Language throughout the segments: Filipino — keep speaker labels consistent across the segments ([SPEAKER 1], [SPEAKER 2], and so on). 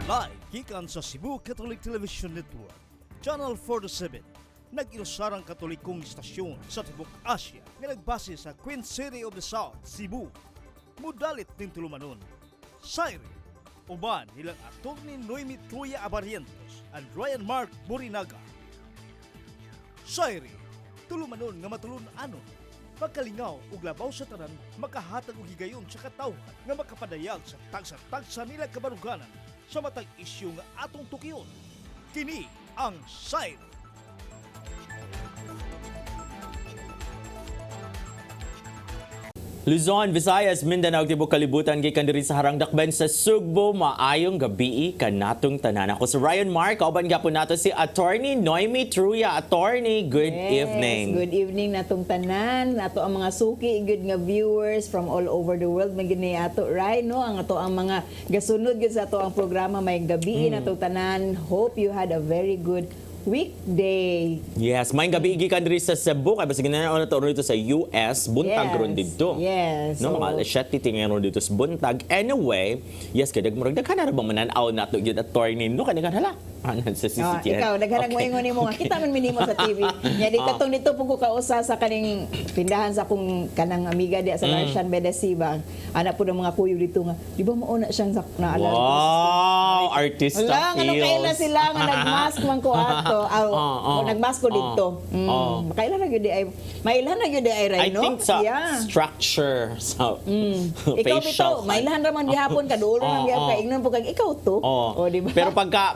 [SPEAKER 1] Live gikan sa Cebu Catholic Television Network, Channel 47, nag-ilusarang katolikong istasyon sa Tibok Asia nga nagbase sa Queen City of the South, Cebu. Mudalit din tulumanon, Sairi, uban nilang Atty. Noemi Truya Abarientos and Ryan Mark Borinaga. Sairi, tulumanon nga matulun-anon, pagkalingaw ug labaw sa tanan, makahatag og higayon sa katawhan nga makapadayag sa tagsa-tagsa nila kabaruganan sa matag isyu nga atong tukiyon. Kini ang Sairi.
[SPEAKER 2] Luzon, Visayas, Mindanao, Tibok kalibutan gikan diri sa harang dakben sa Sugbo. Maayong gabi kanatong tanan. Ako si Ryan Mark, kauban gyapon nato si Atty. Noemi Truya. Attorney, good evening.
[SPEAKER 3] Good evening natong tanan, nato ang mga suki good nga viewers from all over the world magini ato right no ang ato ang mga gasunod gid sa ato ang programa may gabi natong tanan. Hope you had a very good weekday.
[SPEAKER 2] Yes, maayong gabi gikan diri sa Cebu kay basig na to dito sa US, buntag ron dito.
[SPEAKER 3] Yes.
[SPEAKER 2] No, mga alas 7 tingnan dito sa buntag. Anyway, yes kay dagmurag daghan na ba manan-aw nato gyud Attorney no kanilang hala. Anan sa CCTV.
[SPEAKER 3] Ikaw, daghanang mo ingon nimo nga kita man minimo sa TV. Nya di katong dito pug ko kausa sa kaning tindahan sa akong kanang amiga di sa Russian Bedesiba. Ana po ng mga kuyo dito nga, di ba mauna siyang naalala.
[SPEAKER 2] Wow, artista
[SPEAKER 3] wala, ano
[SPEAKER 2] feels.
[SPEAKER 3] kailan sila nga nagmask man ko ato. Nagmask ko dito. Kailan na gyud ay mailan na gyud ay
[SPEAKER 2] I
[SPEAKER 3] right no?
[SPEAKER 2] think sa structure sa
[SPEAKER 3] Ikaw bitaw,
[SPEAKER 2] facial.
[SPEAKER 3] mailan ra man gihapon kadulo nang gyud kay ingnon po kag ikaw to.
[SPEAKER 2] Oh,
[SPEAKER 3] di ba?
[SPEAKER 2] Pero pagka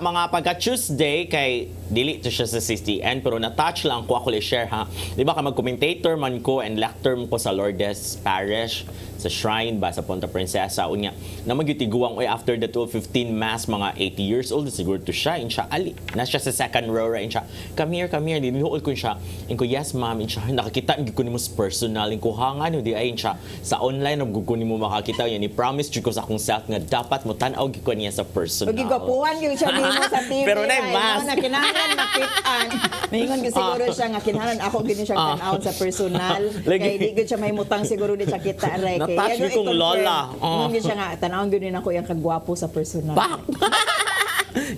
[SPEAKER 2] Tuesday kay dili to siya sa CCTN pero na-touch lang ko ako share ha. Di ba ka mag-commentator man ko and lector mo ko sa Lourdes Parish sa shrine ba sa Punta Princesa unya na magyutiguang oy after the 12:15 mass mga 80 years old siguro to siya in siya ali na siya sa second row right in siya come here dinihuol ko siya in ko yes ma'am in siya nakakita gyud ko nimo sa personal in ko hangan di ay in siya sa online ug ko nimo makakita yan ni promise jud ko sa akong self nga dapat mo tan-aw gyud ko niya sa personal.
[SPEAKER 3] Gigapuan gyud siya nimo sa TV.
[SPEAKER 2] Pero na mask
[SPEAKER 3] na kinahanglan makitaan. Mingon gyud siguro siya nga kinahanglan ako gyud siya tan-aw sa personal. Kay di gyud siya mahimutang siguro di siya kita ray.
[SPEAKER 2] Na-touch mo kong lola.
[SPEAKER 3] Mingon gyud siya nga tan-aw gyud ako yang kagwapo sa personal.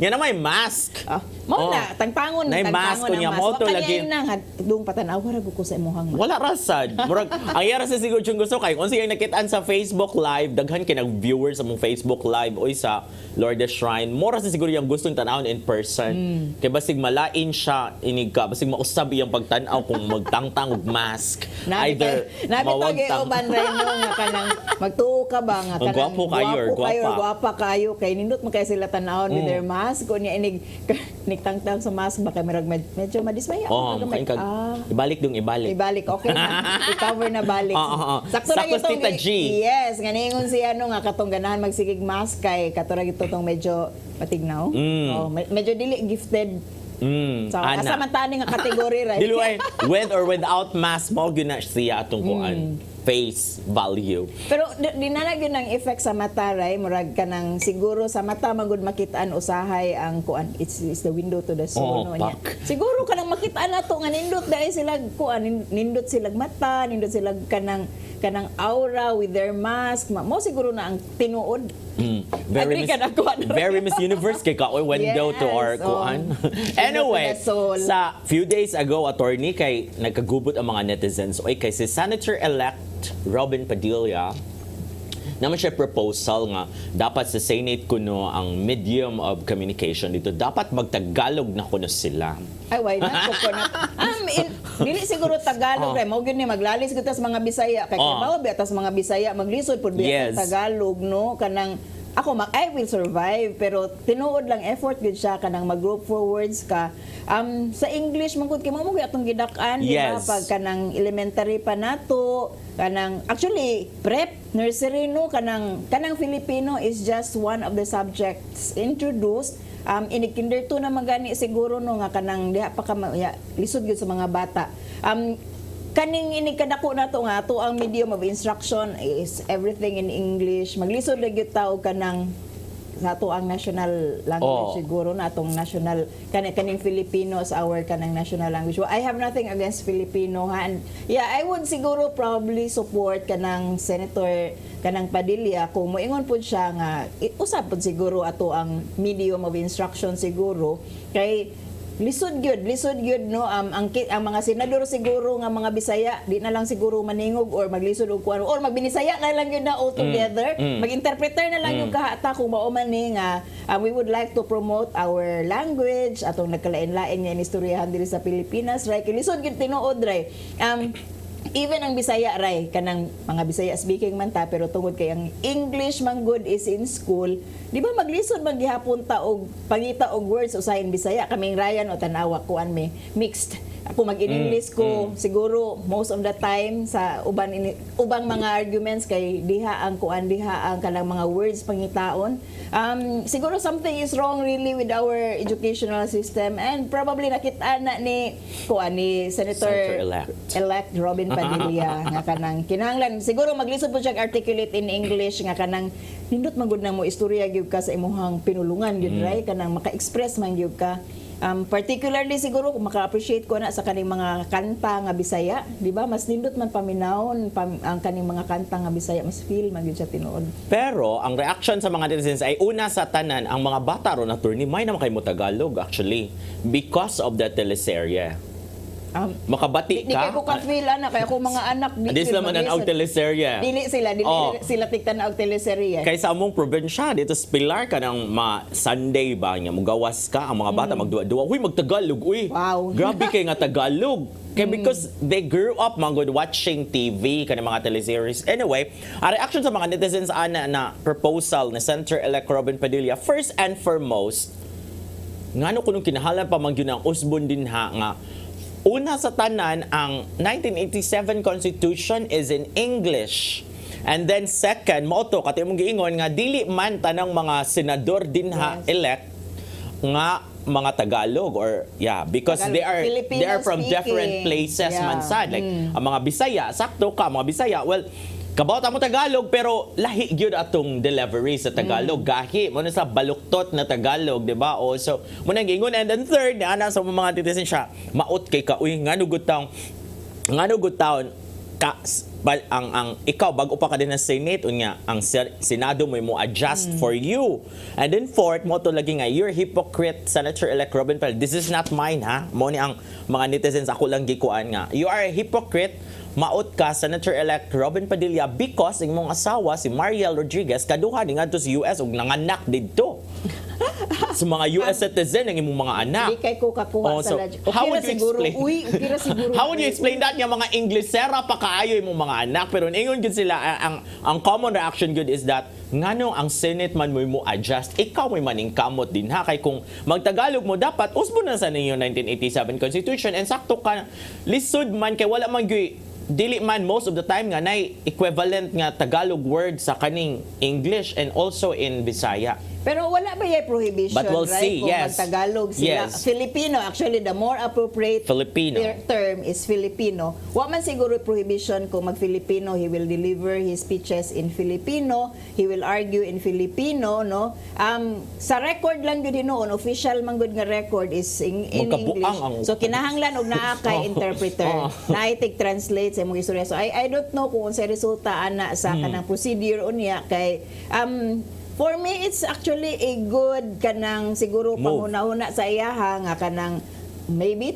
[SPEAKER 2] Yan na may mask.
[SPEAKER 3] Mo na tangtangon
[SPEAKER 2] na mask ko niya mo to lagi.
[SPEAKER 3] Na nga dung patanaw ra ko sa imong
[SPEAKER 2] wala rasad. Murag ang yara sa siguro yung gusto kay kung siyang nakitaan sa Facebook Live daghan kay nag-viewers sa mong Facebook Live oy sa Lourdes Shrine. Mura sa siguro yung gustong tan-awon in person. Kay basig malain siya inig ka basig mausab iyang pagtan-aw kung magtangtang og mask. Either
[SPEAKER 3] mawagtang uban ray mo nga kanang magtuo ka ba nga kanang gwapa kayo kay nindot man kay sila tan-awon with their mask ko niya inig tangtang sa mask baka medyo madismaya
[SPEAKER 2] ibalik
[SPEAKER 3] okay na i-cover na balik
[SPEAKER 2] sakto Tita G
[SPEAKER 3] yes nga ningon siya nga katong ganahan magsigig mask kay katura gito tong medyo patignaw medyo dili gifted so asa man tani nga kategory right
[SPEAKER 2] dili with or without mask mo gyud na siya atong kuan face value. Pero
[SPEAKER 3] di na gyud nang effect sa mata ray murag kanang siguro sa mata magud makitaan usahay ang kuan it's the window to the soul no niya. Siguro kanang makitaan nato nga nindot dai sila kuan nindot sila mata nindot sila kanang aura with their mask mo siguro na ang tinuod.
[SPEAKER 2] Very Miss Universe kay kaoy window to our kuan. Anyway, sa few days ago attorney kay nagkagubot ang mga netizens oy kay si Senator-elect Robin Padilla naman siya proposal nga dapat sa Senate kuno ang medium of communication dito dapat magtagalog na kuno sila.
[SPEAKER 3] Ay why not dili siguro Tagalog ray mao gyud ni maglalis kita sa mga Bisaya kay mao biya sa mga Bisaya maglisod pud biya Tagalog no kanang ako I will survive pero tinuod lang effort gud siya kanang mag-group forwards ka sa English man gud kay mao gyud atong gidak-an di ba pag kanang elementary pa nato kanang actually prep nursery no kanang Filipino is just one of the subjects introduced in kinder 2 na magani siguro no nga kanang diha pa ka lisod gyud sa mga bata kaning inikadako nato nga ato ang medium of instruction is everything in English maglisod ra gyud ta og kanang sa ato ang national language
[SPEAKER 2] Oh.
[SPEAKER 3] siguro na atong national kaning Filipino as our kanang national language. Well, I have nothing against Filipino ha. And yeah, I would siguro probably support kanang Senator kanang Padilla kung moingon pud siya nga usab pud siguro ato ang medium of instruction siguro kay lisod gyud no ang mga senador siguro nga mga Bisaya di na lang siguro maningog or maglisod og kuan or magbinisaya na lang gyud na all together mag-interpreter na lang yung kahata kung mao man ni nga we would like to promote our language atong nagkalain-lain nga istoryahan diri sa Pilipinas right kay lisod gyud tinuod right even ang Bisaya ray kanang mga Bisaya speaking man ta pero tungod kay ang English man good is in school di ba maglisod maghihapon ta og pangita og words usahin Bisaya kaming Ryan o tanawa kuan me mixed ako mag-English ko siguro most of the time sa ubang mga arguments kay diha ang kanang mga words pangitaon siguro something is wrong really with our educational system and probably nakita na ni Senator elect Robin Padilla nga kanang kinahanglan siguro maglisod po siya articulate in English nga kanang nindot man gud na mo istorya gyud ka sa imong pinulungan gyud right kanang maka-express man gyud ka particularly siguro kung maka-appreciate ko na sa kaning mga kanta nga Bisaya, di ba? Mas nindot man paminawon ang kaning mga kanta nga Bisaya, mas feel man gyud siya tinuod.
[SPEAKER 2] Pero ang reaction sa mga netizens ay una sa tanan, ang mga bata ron attorney may naman kay mo Tagalog actually because of the teleserye. Makabati
[SPEAKER 3] Di kay
[SPEAKER 2] ka.
[SPEAKER 3] ko ka-feel ana kay ako mga anak
[SPEAKER 2] Di sila man ang teleserye.
[SPEAKER 3] Dili sila tiktan na og teleserye.
[SPEAKER 2] Kay sa among probinsya dito sa Pilar ka ng Sunday ba nga mugawas ka ang mga bata magduwa-duwa. Huy magtagalog uy.
[SPEAKER 3] Wow.
[SPEAKER 2] Grabe kay nga Tagalog. Kay because they grew up man good watching TV kanang mga teleseries. Anyway, ang reaction sa mga netizens ana na proposal ni Senator-elect Robin Padilla first and foremost ngano kuno kinahanglan pa man gyud ang usbon dinha nga una sa tanan, ang 1987 Constitution is in English. And then second, moto, kati mong giingon nga, dili man tanang mga senador din ha elect nga mga Tagalog or because they are from
[SPEAKER 3] Filipino
[SPEAKER 2] different
[SPEAKER 3] speaking.
[SPEAKER 2] places
[SPEAKER 3] Yeah.
[SPEAKER 2] man sad. Like ang mga Bisaya, sakto ka mga Bisaya. Well, kabawat mo Tagalog pero lahi gyud atong delivery sa Tagalog gahi mo na sa baluktot na Tagalog di ba o so mo nang gingon and then third ana sa mga titizen siya maot kay ka uy ngano gud taon ka ang ikaw bago pa ka din na Senate unya ang Senado mo adjust for you and then fourth mo to lagi nga you're hypocrite Senator-elect Robin Padilla this is not mine ha mo ni ang mga netizens ako lang gikuan nga you are a hypocrite maot ka Senator-elect Robin Padilla because ang mong asawa si Mariel Rodriguez kaduha ni ngadto sa US ug nanganak didto sa mga US citizen ang imong mga anak.
[SPEAKER 3] Di kay ko kakuha
[SPEAKER 2] so,
[SPEAKER 3] sa
[SPEAKER 2] how would you explain?
[SPEAKER 3] Okay ra siguro.
[SPEAKER 2] How would you explain that nga mga Inglesera pa kaayo imong mga anak pero ingon gud sila ang common reaction good is that ngano ang Senate man mo adjust ikaw may maning kamot din ha kay kung magtagalog mo dapat usbon na sa ninyo 1987 Constitution and sakto ka lisod man kay wala man gyud dili man most of the time nga nay equivalent nga Tagalog word sa kaning English and also in Bisaya.
[SPEAKER 3] Pero wala ba yung prohibition,
[SPEAKER 2] But we'll
[SPEAKER 3] right?
[SPEAKER 2] see,
[SPEAKER 3] Kung
[SPEAKER 2] yes.
[SPEAKER 3] magtagalog sila.
[SPEAKER 2] Yes.
[SPEAKER 3] Filipino, actually, the more appropriate
[SPEAKER 2] Filipino.
[SPEAKER 3] term is Filipino. Wa man siguro prohibition kung mag-Filipino, he will deliver his speeches in Filipino, he will argue in Filipino, no? Sa record lang yun noon, official man good nga record is in
[SPEAKER 2] Magkabuang
[SPEAKER 3] English. So, kinahanglan og naa kay interpreter. Naitig translate sa imong istorya. So, I don't know kung sa resulta ana sa kanang procedure unya kay for me, it's actually a good kanang siguro panghuna-huna sa iyaha nga kanang maybe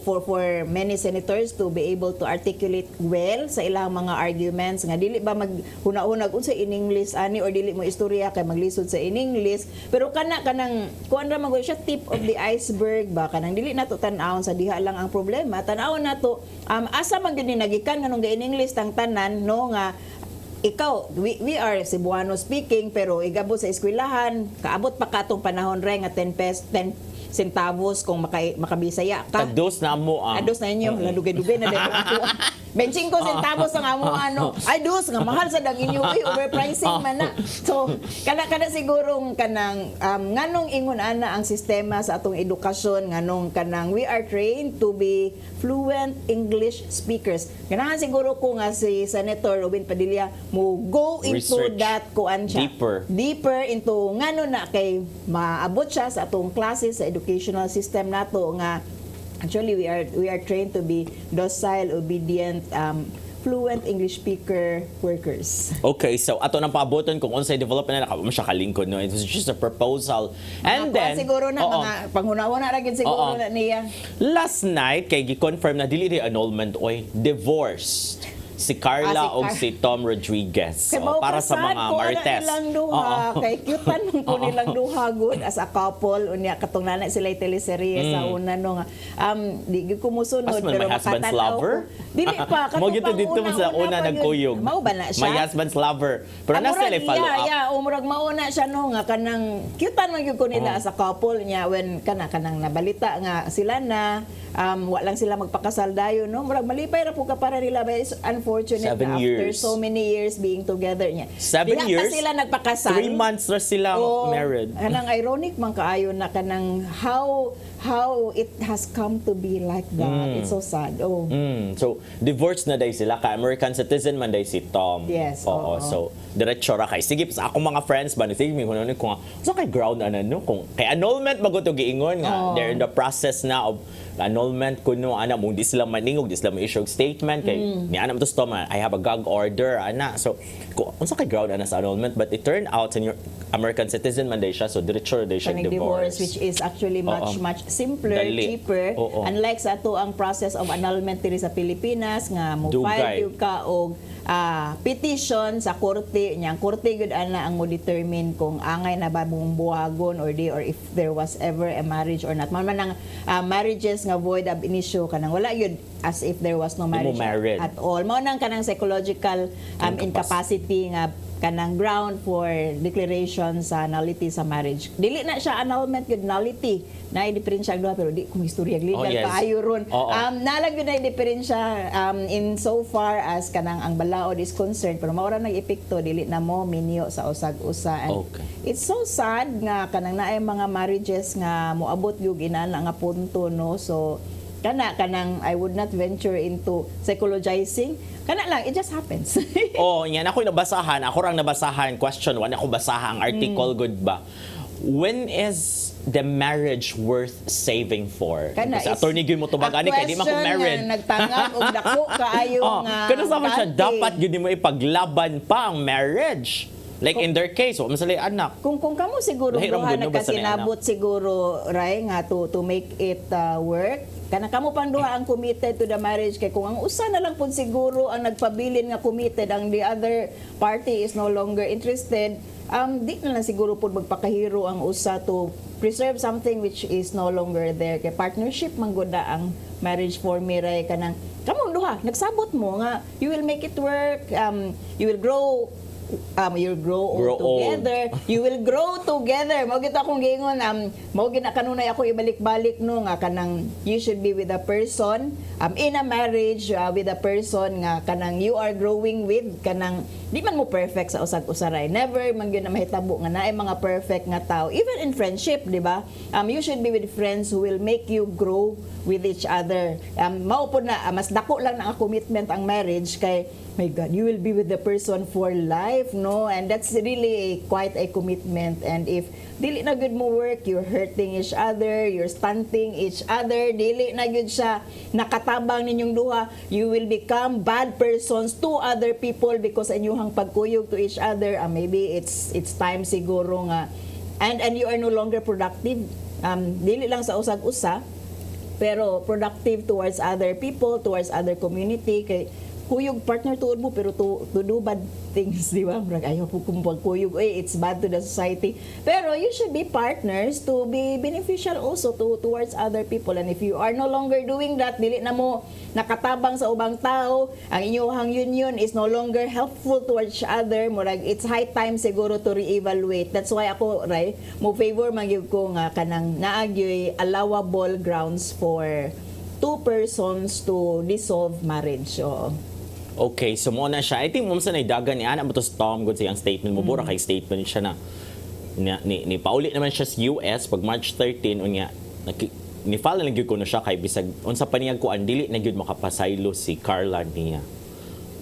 [SPEAKER 3] for many senators to be able to articulate well sa ilang mga arguments nga dili ba maghuna-hunag unsa in English ani or dili mo istorya kay maglisod sa in English pero kanang kuan ra man siya tip of the iceberg ba kanang dili nato tan-awon sa diha lang ang problema tan-awon nato asa man gyud ni nagikan nganong ga in English tang tanan no nga ikaw, we are Cebuano speaking, pero igabot sa eskwelahan, kaabot pa katong panahon rin nga 10 centavos kung makabisaya ka.
[SPEAKER 2] Tados na mo
[SPEAKER 3] Tados na inyo, ladugay-dugay na dito ako. 25 centavos ang amo ano. Ay dos nga mahal sa dang inyo overpricing man na. So kana sigurong kanang nganong ingon ana ang sistema sa atong edukasyon nganong kanang we are trained to be fluent English speakers. Ganahan siguro ko nga si Senator Robin Padilla mo go into
[SPEAKER 2] Research.
[SPEAKER 3] that kuan siya.
[SPEAKER 2] Deeper
[SPEAKER 3] into ngano na kay maabot siya sa atong klase sa educational system nato nga actually we are trained to be docile, obedient, fluent English speaker workers.
[SPEAKER 2] Okay, so ato nang paaboton kung unsay development na mo siya kalingkod no. It was just a proposal. And then
[SPEAKER 3] siguro na
[SPEAKER 2] oo.
[SPEAKER 3] mga panghuna-una ra gid siguro na niya.
[SPEAKER 2] Last night kay gi-confirm na dili annulment oy, divorced si Carla o si Tom Rodriguez.
[SPEAKER 3] Kay
[SPEAKER 2] So, para sa mga marites.
[SPEAKER 3] Nilang duha, kay cutean ko nilang duha good as a couple unya katong nanay sila teleserye sa una no nga di gyud ko musunod
[SPEAKER 2] As man, my husband's lover?
[SPEAKER 3] Dili pa
[SPEAKER 2] Mo gito dito sa una
[SPEAKER 3] pa yun.
[SPEAKER 2] nagkuyog.
[SPEAKER 3] Mao ba na siya?
[SPEAKER 2] My husband's lover. Pero na sila follow up.
[SPEAKER 3] Umurag mauna siya no nga kanang cutean man gyud ko nila as a couple niya when kanang nabalita nga sila na wa lang sila magpakasal dayon no murag malipay ra po ka para nila but it's unfortunate
[SPEAKER 2] 7
[SPEAKER 3] na after
[SPEAKER 2] years.
[SPEAKER 3] so many years being together niya.
[SPEAKER 2] 7
[SPEAKER 3] Diha pa
[SPEAKER 2] years?
[SPEAKER 3] sila nagpakasal.
[SPEAKER 2] 3 months na sila married.
[SPEAKER 3] Kanang ironic man kaayo na kanang how it has come to be like that. It's so sad. Oh.
[SPEAKER 2] So, divorced na day sila. Ka-American citizen man day si Tom.
[SPEAKER 3] Yes,
[SPEAKER 2] Oo.
[SPEAKER 3] oo.
[SPEAKER 2] So, diretso ra kay. Sige, sa akong mga friends ba, sige, may kuno kung so kay ground ano, no? Kung kay annulment bago to giingon nga. They're in the process na of annulment kuno ana mo di sila maningog, di sila ma-issue statement kay ni ana mo to Tom, I have a gag order ana. So, kung unsa kay ground ana sa annulment, but it turned out senior American citizen man day siya, so diretso day siya
[SPEAKER 3] Kaning
[SPEAKER 2] divorce.
[SPEAKER 3] which is actually much simpler,
[SPEAKER 2] Dali.
[SPEAKER 3] cheaper.
[SPEAKER 2] Oo.
[SPEAKER 3] Unlike sa ato ang process of annulment diri sa Pilipinas nga mo
[SPEAKER 2] Dugay.
[SPEAKER 3] file gyud ka og petition sa korte nya. Ang korte gyud ana ang mo determine kung angay na ba mong buhagon or di or if there was ever a marriage or not. Man ang marriages nga void ab initio kanang wala gyud as if there was no marriage
[SPEAKER 2] married.
[SPEAKER 3] at all. Mao nang kanang psychological incapacity nga kanang ground for declaration sa nullity sa marriage. Dili na siya annulment gyud nullity. Na diferensya ang duha pero di kung istorya legal
[SPEAKER 2] Oh, yes.
[SPEAKER 3] kaayo ron.
[SPEAKER 2] Oo.
[SPEAKER 3] Nalag gyud na diferensya in so far as kanang ang balaod is concerned pero maura nag epekto dili na mo minyo sa usag-usa. And
[SPEAKER 2] Okay.
[SPEAKER 3] it's so sad nga kanang naay mga marriages nga moabot gyud inana nga punto no. So kanang I would not venture into psychologizing. Kana lang, it just happens.
[SPEAKER 2] Yan ako nabasahan. Ako rang nabasahan. Question 1. Ako basahan ang article, good ba? When is the marriage worth saving for?
[SPEAKER 3] Kana
[SPEAKER 2] Kasi
[SPEAKER 3] is
[SPEAKER 2] attorney gyud mo tubag ani kay di man ko married.
[SPEAKER 3] Nagtangag og dako kaayo nga.
[SPEAKER 2] Kana sa man siya
[SPEAKER 3] dati.
[SPEAKER 2] dapat gyud mo ipaglaban pa ang marriage. Like in their case, wa masalay anak.
[SPEAKER 3] Kung kamo siguro
[SPEAKER 2] Lahi ra
[SPEAKER 3] duha
[SPEAKER 2] mo ba sa
[SPEAKER 3] nagkasinabot siguro Ray nga to make it work. Kana kamo pang duha ang committed to the marriage kay kung ang usa na lang pud siguro ang nagpabilin nga committed ang the other party is no longer interested, di na lang siguro pud magpakahiro ang usa to preserve something which is no longer there. Kay partnership man gud ang marriage for me Ray kanang kamo duha nagsabot mo nga you will make it work, you will grow you'll grow old together. You will grow together. Mao gid akong giingon mao gid na kanunay ako ibalik-balik no nga kanang you should be with a person in a marriage with a person nga kanang you are growing with kanang di man mo perfect sa usag-usaray. Never man gyud na mahitabo nga naay mga perfect nga tao even in friendship, di ba? You should be with friends who will make you grow with each other. Mao pod na mas dako lang na ang commitment ang marriage kay my God, you will be with the person for life, no? And that's really quite a commitment. And if dili na good mo work, you're hurting each other, you're stunting each other, dili na good siya nakatabang ninyong duha, you will become bad persons to other people because inyong pagkuyog to each other. Maybe it's time siguro nga. And you are no longer productive. Dili lang sa usag-usa, pero productive towards other people, towards other community. Kay kuyog partner tuod mo pero to do bad things, di ba? Ayaw po kung pagkuyog, it's bad to the society. Pero you should be partners to be beneficial also towards other people. And if you are no longer doing that, dili na mo nakatabang sa ubang tao, ang inyong union is no longer helpful towards each other, murag it's high time siguro to reevaluate. That's why ako, Ray, mo favor magyud ko nga kanang naagyoy allowable grounds for two persons to dissolve marriage. Oo.
[SPEAKER 2] Okay, so mo na siya. I think mo sa naidagan ni Ana mo to Tom good sa iyang statement mo. Bura kay statement siya na ni pauli naman siya sa US pag March 13 unya ni file lang gyud ko na siya kay bisag unsa pa niya ko ang dili na gyud makapasaylo si Carla niya.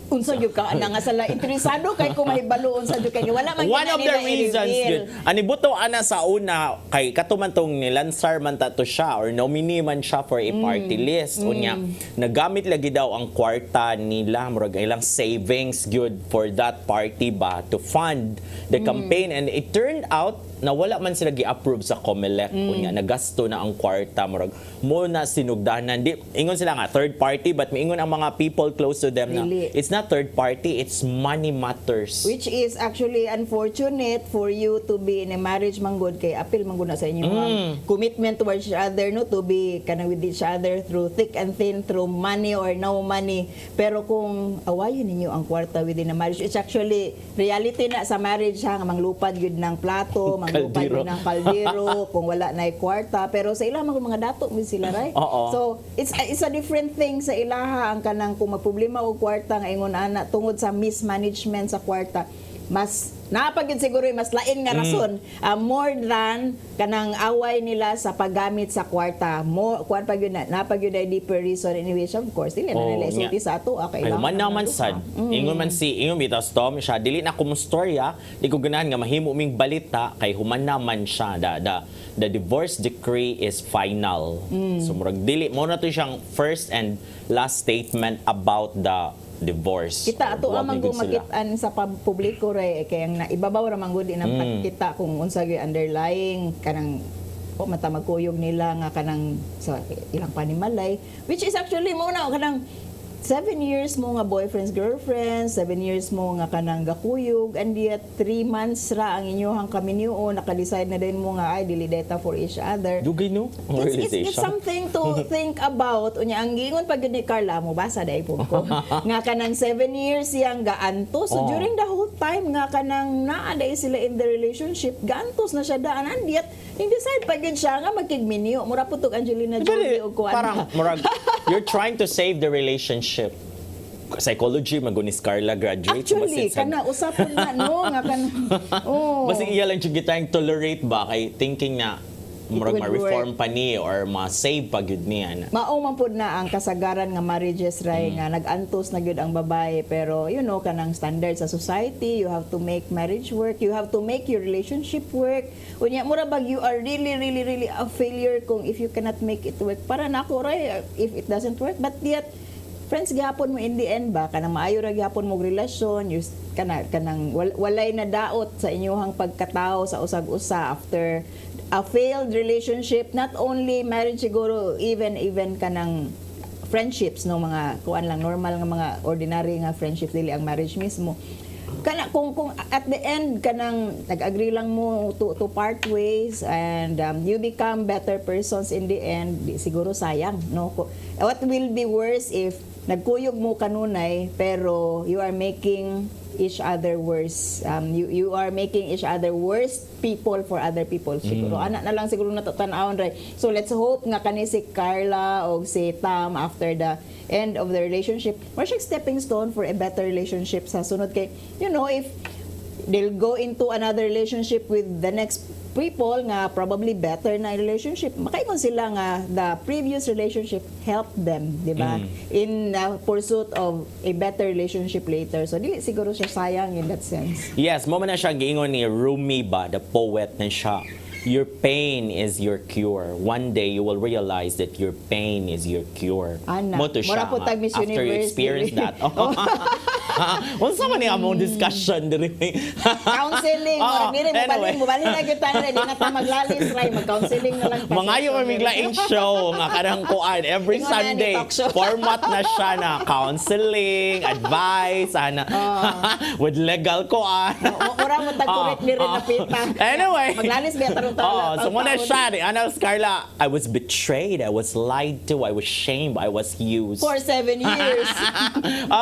[SPEAKER 3] Unsa gyud ka ana nga sala interesado kay kung mahibalo unsa gyud kay wala man
[SPEAKER 2] One of the
[SPEAKER 3] nila
[SPEAKER 2] reasons
[SPEAKER 3] i-reveal.
[SPEAKER 2] yun. Ani buto ana sa una kay katuman tong nilansar man tato siya or nominee man siya for a party list. Unya nagamit lagi daw ang kwarta nila murag ilang savings good for that party ba to fund the campaign and it turned out na wala man sila gi-approve sa COMELEC unya nagasto na ang kwarta murag mo na sinugdanan di ingon sila nga third party but miingon ang mga people close to them
[SPEAKER 3] Really?
[SPEAKER 2] na it's not third party it's money matters.
[SPEAKER 3] Which is actually unfortunate for you to be in a marriage manggod kay apil manggod na sa inyo ang commitment towards each other no to be kana with each other through thick and thin through money or no money pero kung awayon ninyo ang kwarta within a marriage it's actually reality na sa marriage ha nga manglupad gyud ng plato manglupad
[SPEAKER 2] Kaldero.
[SPEAKER 3] gyud ng kaldero kung wala na kwarta pero sa ilang mga dato mi sila right
[SPEAKER 2] Oo.
[SPEAKER 3] so it's a different thing sa ilaha ang kanang kung magproblema og kwarta nga ingon ana tungod sa mismanagement sa kwarta mas napagyud siguro mas lain nga rason more than kanang away nila sa paggamit sa kwarta mo kuan pagyud na napagyud ay deeper reason in which of course dili na nila isulti sa ato
[SPEAKER 2] Ay, man naman sad. Ingon man si ingon bitas Tom siya dili na ko mustorya di ko ganahan nga mahimo ming balita kay human naman siya the divorce decree is final. So murag dili mo na to siyang first and last statement about the divorce.
[SPEAKER 3] kita ato
[SPEAKER 2] Wag
[SPEAKER 3] amang
[SPEAKER 2] ni gud sila.
[SPEAKER 3] makitaan sa publiko ray kay ang naibabaw ra man gud inang pagkita kung unsa gyud underlying kanang mata magkuyog nila nga kanang sa ilang panimalay which is actually mo na kanang 7 years mo nga boyfriends girlfriends 7 years mo nga kanang gakuyog and yet 3 months ra ang inyohang kaminyuo naka-decide na din mo nga ay dili data for each other.
[SPEAKER 2] Dugay no?
[SPEAKER 3] It's something to think about. Unya ang giingon pag ni Carla mo basa dai po ko. Nga kanang 7 years siyang gaantos. So during the whole time nga kanang naa dai sila in the relationship, gaantos na siya daan and yet in decide pag yun siya nga magkigminyo. Mura putok Angelina Jolie og kuan.
[SPEAKER 2] Parang murag you're trying to save the relationship. Psychology magunis Carla graduate
[SPEAKER 3] Actually, kana usapon na no nga kana. Oh.
[SPEAKER 2] Basta iya lang siya trying tolerate ba kay thinking na murag
[SPEAKER 3] would
[SPEAKER 2] ma-reform pa ni or ma-save pa gyud niya.
[SPEAKER 3] Mao man pud na ang kasagaran nga marriages ray nga nag-antos na gyud ang babae pero you know kanang standard sa society you have to make marriage work you have to make your relationship work unya mura bag you are really a failure kung if you cannot make it work para nako ray if it doesn't work but yet friends gihapon mo in the end ba kanang maayo ra gihapon mo relasyon you kanang walay na daot sa inyohang pagkatao sa usag-usa after a failed relationship not only marriage siguro even kanang friendships no mga kuan lang normal nga mga ordinary nga friendships dili ang marriage mismo kana kung at the end kanang nag-agree lang mo to part ways and you become better persons in the end di, siguro sayang no what will be worse if nagkuyog mo kanunay pero you are making each other worse you are making each other worse people for other people siguro anak na lang siguro natatan-awon right so let's hope nga kani si Carla o si Tam after the end of the relationship more siya stepping stone for a better relationship sa sunod kay you know if they'll go into another relationship with the next people nga probably better na relationship makaingon sila nga the previous relationship helped them di ba in pursuit of a better relationship later so dili siguro siya sayang in that sense.
[SPEAKER 2] Yes, mo man na siya giingon ni Rumi ba the poet na siya. Your pain is your cure. One day you will realize that your pain is your cure.
[SPEAKER 3] Ana,
[SPEAKER 2] Mo to siya
[SPEAKER 3] mura po tag Miss
[SPEAKER 2] after you
[SPEAKER 3] Universe,
[SPEAKER 2] experience
[SPEAKER 3] dili.
[SPEAKER 2] that. Unsa man ni among discussion diri?
[SPEAKER 3] Counseling
[SPEAKER 2] Oo,
[SPEAKER 3] or dili mo
[SPEAKER 2] anyway.
[SPEAKER 3] balik na gyud tanan di na ta maglalis try mag-counseling na lang ta.
[SPEAKER 2] Mangayo mamiglaing show nga kanang kuan every
[SPEAKER 3] Ingon na ni
[SPEAKER 2] Sunday.
[SPEAKER 3] talk show.
[SPEAKER 2] Format na siya na counseling, advice, ana with legal kuan.
[SPEAKER 3] Mura mo tag correct diri na pita.
[SPEAKER 2] Anyway.
[SPEAKER 3] Maglalis ba tarong
[SPEAKER 2] Oh, so muna siya, ano, Carla, I was betrayed, I was lied to, I was shamed, I was used.
[SPEAKER 3] for 7 years.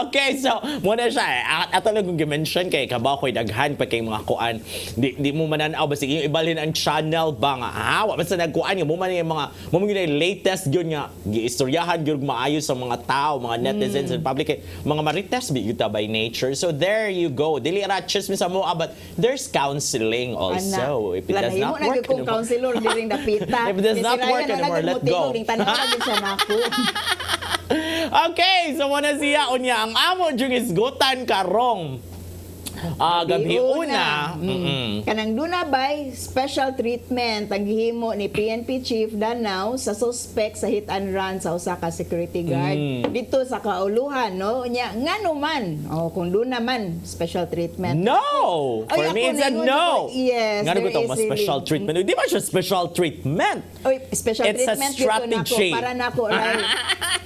[SPEAKER 2] Okay, so muna na siya eh. Ato lang kung mention kay kabaw ko'y daghan pa kay mga kuan. Di mo mananaw ba sige yung ibalhin ang channel ba nga. Wa basta nagkuan nga mo man yung mga mo yung latest gyud nga giistoryahan gyud maayos sa mga tao, mga netizens and public mga marites bi gyud by nature. So there you go. Dili ra chismis sa mo but there's counseling also. If it does not work,
[SPEAKER 3] kung counselor during the pita.
[SPEAKER 2] If it does not work anymore, let go. Okay, so muna siya unya ang amo jung isgutan karong gabi una.
[SPEAKER 3] Kanang duna bay special treatment ang gihimo ni PNP Chief Danao sa suspect sa hit and run sa usa ka security guard dito sa Kauluhan, no? Nya ngano man kung duna man special treatment.
[SPEAKER 2] No! For me it's a no.
[SPEAKER 3] Yes.
[SPEAKER 2] Ngano ko to mas special treatment. Di ba siya special treatment?
[SPEAKER 3] Oy, special
[SPEAKER 2] It's a
[SPEAKER 3] treatment
[SPEAKER 2] strategy.
[SPEAKER 3] Nako, para nako right?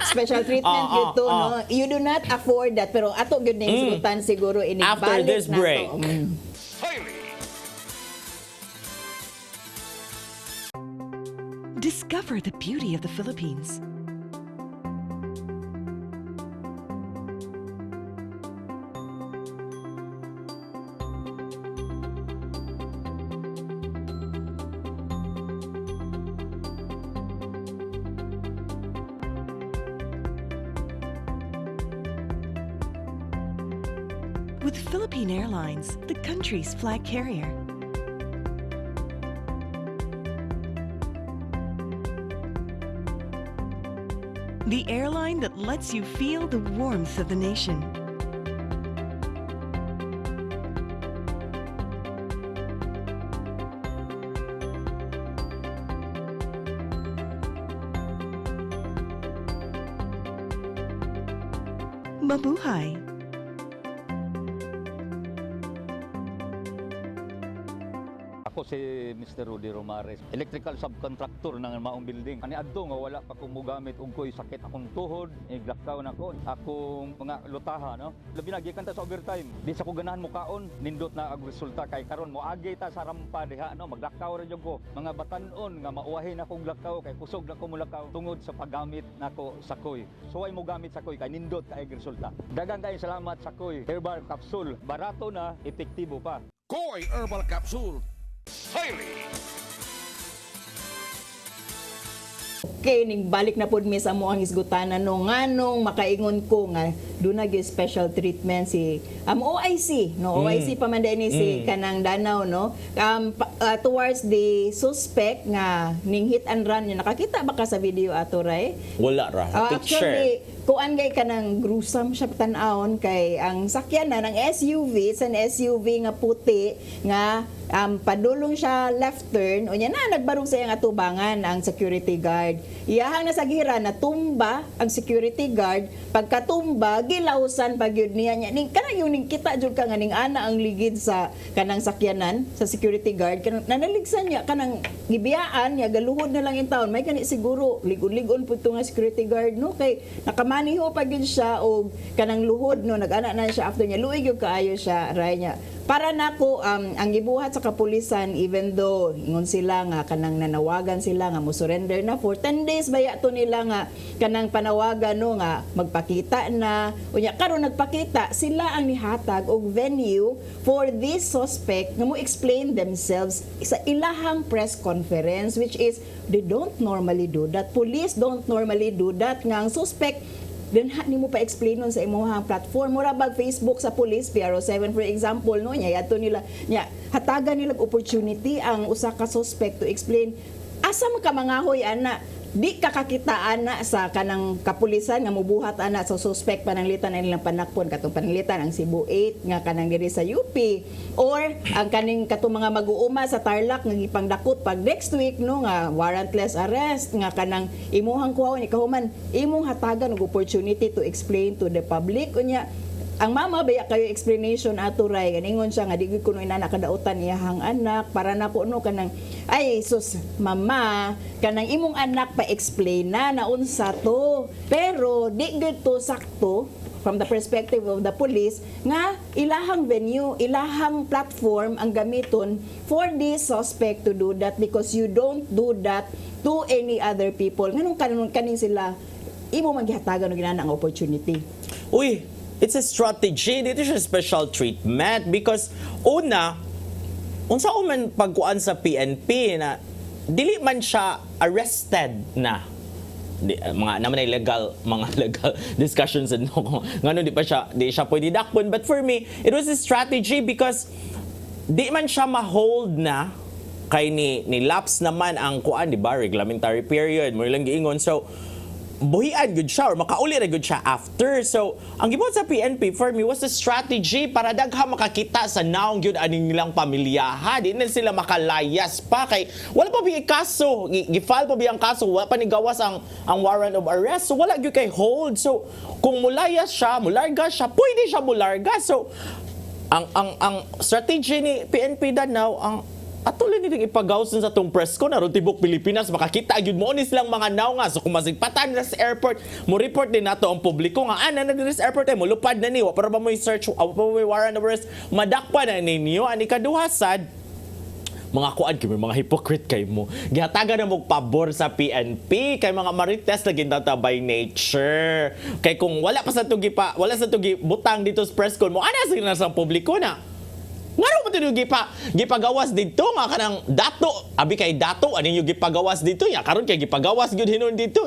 [SPEAKER 3] Special treatment dito, no? You do not afford that pero ato gyud ning isgutan siguro ini
[SPEAKER 2] after this break.
[SPEAKER 4] Discover the beauty of the Philippines. With Philippine Airlines, the country's flag carrier. The airline that lets you feel the warmth of the nation. Mabuhay!
[SPEAKER 5] Ako si Mr. Rudy Romares, electrical subcontractor ng maong building. Ani adto nga wala pa kong mugamit ug ko'y sakit akong tuhod, iglakaw na ko. Akong mga lutaha, no? Labi na gikan ta sa overtime. Di sa ko ganahan mo kaon, nindot na ang resulta kay karon mo agi ta sa rampa diha, no? Maglakaw ra jud ko. Mga batan-on nga mauwahin akong lakaw kay kusog na ko mulakaw tungod sa paggamit nako sa koy. So ay mo gamit sa koy kay nindot kay resulta. Daghang kay salamat sa koy. Herbal capsule, barato na, epektibo pa.
[SPEAKER 6] Koy Herbal Capsule.
[SPEAKER 3] Okay, ning balik na pud mi sa mo ang isgutanan no nganong makaingon ko nga do na gyud special treatment si OIC no OIC pa man ni si kanang Danao no towards the suspect nga ning hit and run niya nakakita ba ka sa video ato Ray?
[SPEAKER 2] Wala ra. Picture.
[SPEAKER 3] Actually kuan gay kanang gruesome siya tan-awon kay ang sakyanan ng SUV it's an SUV nga puti nga padulong siya left turn unya na nagbarong sa iyang atubangan ang security guard. Iyahang nasagira na tumba ang security guard pagkatumba gilawsan pagyud niya ning kana yung ning kita jud ka nga ning ana ang ligid sa kanang sakyanan sa security guard kanang nanaligsan niya kanang gibiyaan niya galuhod na lang in town may kani siguro ligon-ligon pud nga security guard no kay nakamaniho pagyud siya og kanang luhod no nag-ana na siya after niya luig yung kaayo siya ray niya para nako ang gibuhat sa kapulisan even though ingon sila nga kanang nanawagan sila nga mo surrender na for 10 days baya to nila nga kanang panawagan no nga magpakita na unya karon nagpakita sila ang nihatag og venue for this suspect nga mo explain themselves sa ilahang press conference which is they don't normally do that, police don't normally do that nga ang suspect then nimo pa explain nun sa imong platform mura bag Facebook sa police PRO7 for example no nya ato nila nya hatagan nila opportunity ang usa ka suspect to explain asa man ka mangahoy ana di kakakitaan na sa kanang kapulisan nga mubuhat ana sa suspect pananglitan ang ilang panakpon katong pananglitan ang Cebu 8 nga kanang diri sa UP or ang kaning katong mga mag-uuma sa Tarlac nga gipangdakot pag next week no nga warrantless arrest nga kanang imuhang kuhaon ikahuman imong hatagan og opportunity to explain to the public unya ang mama baya kayo explanation ato Ray ganingon siya nga di gyud kuno inana kadautan iyahang anak para nako no kanang ay sus mama kanang imong anak pa explain na naunsa to pero di gyud to sakto from the perspective of the police nga ilahang venue ilahang platform ang gamiton for this suspect to do that because you don't do that to any other people nganong kaning sila imo manggihatagan og inana ang opportunity.
[SPEAKER 2] Uy, it's a strategy, dito siya special treatment because una, unsa man pagkuan sa PNP na dili man siya arrested na. Mga naman ay mga legal discussions and no, ngano di siya pwede dakpon, but for me it was a strategy because di man siya ma-hold na kay ni lapse naman ang kuan, di ba, reglementary period mo lang giingon, so buhian good siya or makauli ra good siya after. So ang gibot sa PNP for me was a strategy para dagha makakita sa naong gyud aning nilang pamilyaha, di na sila makalayas pa kay wala pa bi kaso, gifile pa bi ang kaso, wala pa ni gawas ang warrant of arrest, so wala gyud kay hold. So kung mulayas siya, mularga siya, pwede siya mularga. So ang strategy ni PNP Danau, ang atuloy nilang ipagawson sa tong press ko na ron tibok Pilipinas makakita gyud mo ni silang mga naw nga. So kung masigpatan na sa airport, mo report din nato ang publiko nga ana na sa airport mo lupad na ni wa para ba mo search wa pa mo warrant of arrest, madakpan na ninyo. Ani kaduha sad mga kuan kay mga hypocrite kay mo. Gihatagan na mo pabor sa PNP kay mga marites na gintata by nature. Kay kung wala pa sa tugi pa, wala sa tugi butang dito sa press con mo, ana sa sa publiko na. Ngaro mo tinyo gipagawas dito nga kanang dato, abi kay dato ani yung gipagawas dito ya karon kay gipagawas gyud hinon dito.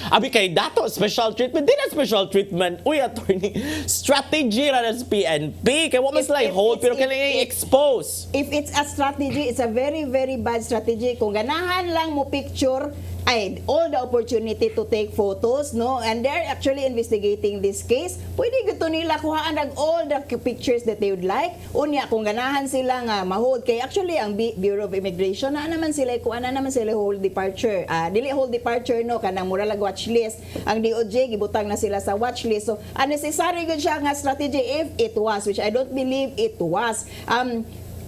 [SPEAKER 2] Abi kay dato special treatment, di na special treatment. Uy, attorney, strategy ra sa PNP kay wa mas like hold pero kailangan expose.
[SPEAKER 3] If it's a strategy, it's a very, very bad strategy. Kung ganahan lang mo picture, ay all the opportunity to take photos, no? And they're actually investigating this case. Pwede gito nila kuhaan ang all the pictures that they would like. Unya, kung ganahan sila nga ma-hold, kay actually ang Bureau of Immigration, na naman sila, kuhaan na naman sila hold departure. Dili hold departure, no? Kanang mura lang watch list. Ang DOJ, gibutang na sila sa watch list. So, unnecessary good siya nga strategy if it was, which I don't believe it was.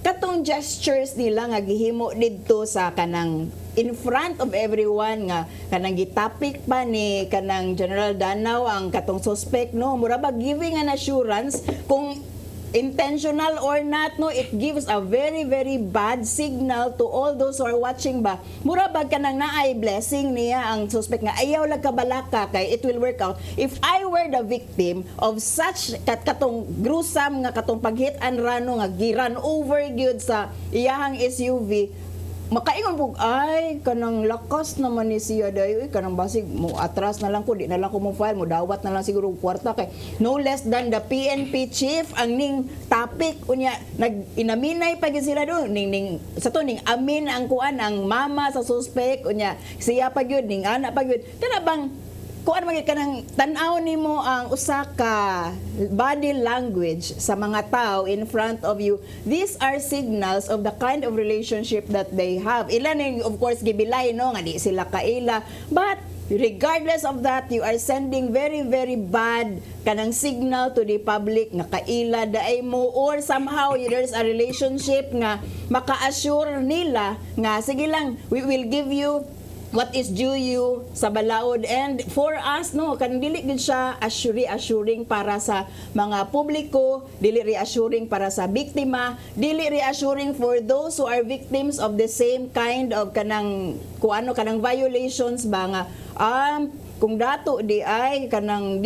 [SPEAKER 3] Katong gestures nila nga gihimo didto sa kanang in front of everyone nga kanang gitapik pa ni kanang General Danau ang katong suspect, no, mura ba giving an assurance kung intentional or not, no, it gives a very, very bad signal to all those who are watching ba. Mura ba kanang naay blessing niya ang suspect nga ayaw lang kabalaka kay it will work out. If I were the victim of such katong gruesome nga katong paghit and run nga giran over gyud sa iyahang SUV, makaingon po, ay, kanang lakas naman ni siya dayo, kanang basig, mo atras na lang ko, di na lang ko mo file, mo dawat na lang siguro kwarta kay no less than the PNP chief ang ning topic unya nag-inaminay pa gyud sila do ning sa to ning amin ang kuan ang mama sa suspect unya siya pa gyud ning ana pa gyud kana bang kuan man kanang tan-aw nimo ang usa ka body language sa mga tao in front of you. These are signals of the kind of relationship that they have. Ilan ning of course gibilay, no, nga di sila kaila, but regardless of that, you are sending very, very bad kanang signal to the public nga kaila daay mo, or somehow there's a relationship nga maka-assure nila nga sige lang, we will give you what is due you sa balaod. And for us, no, kan dili gid siya reassuring para sa mga publiko, dili reassuring para sa biktima, dili reassuring for those who are victims of the same kind of kanang kuano kanang violations ba nga kung dato di ay kanang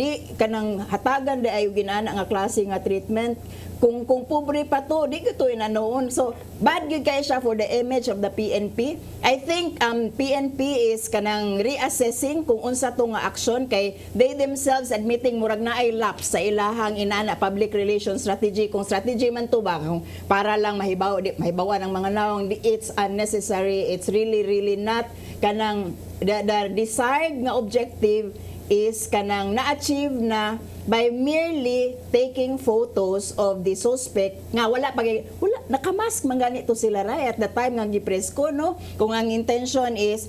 [SPEAKER 3] hatagan di ay ginana nga klase nga treatment. Kung pobre pa to, di ko to inanoon. So, bad good kaya siya for the image of the PNP. I think PNP is kanang reassessing kung unsa to nga action kay they themselves admitting murag na ay lapse sa ilahang inana public relations strategy. Kung strategy man to ba, kung para lang mahibawan ng mga naong, it's unnecessary. It's really, really not. Kanang the desired nga objective is kanang na-achieve na by merely taking photos of the suspect nga wala nakamask man ganito sila right at the time nga gipress ko, no, kung ang intention is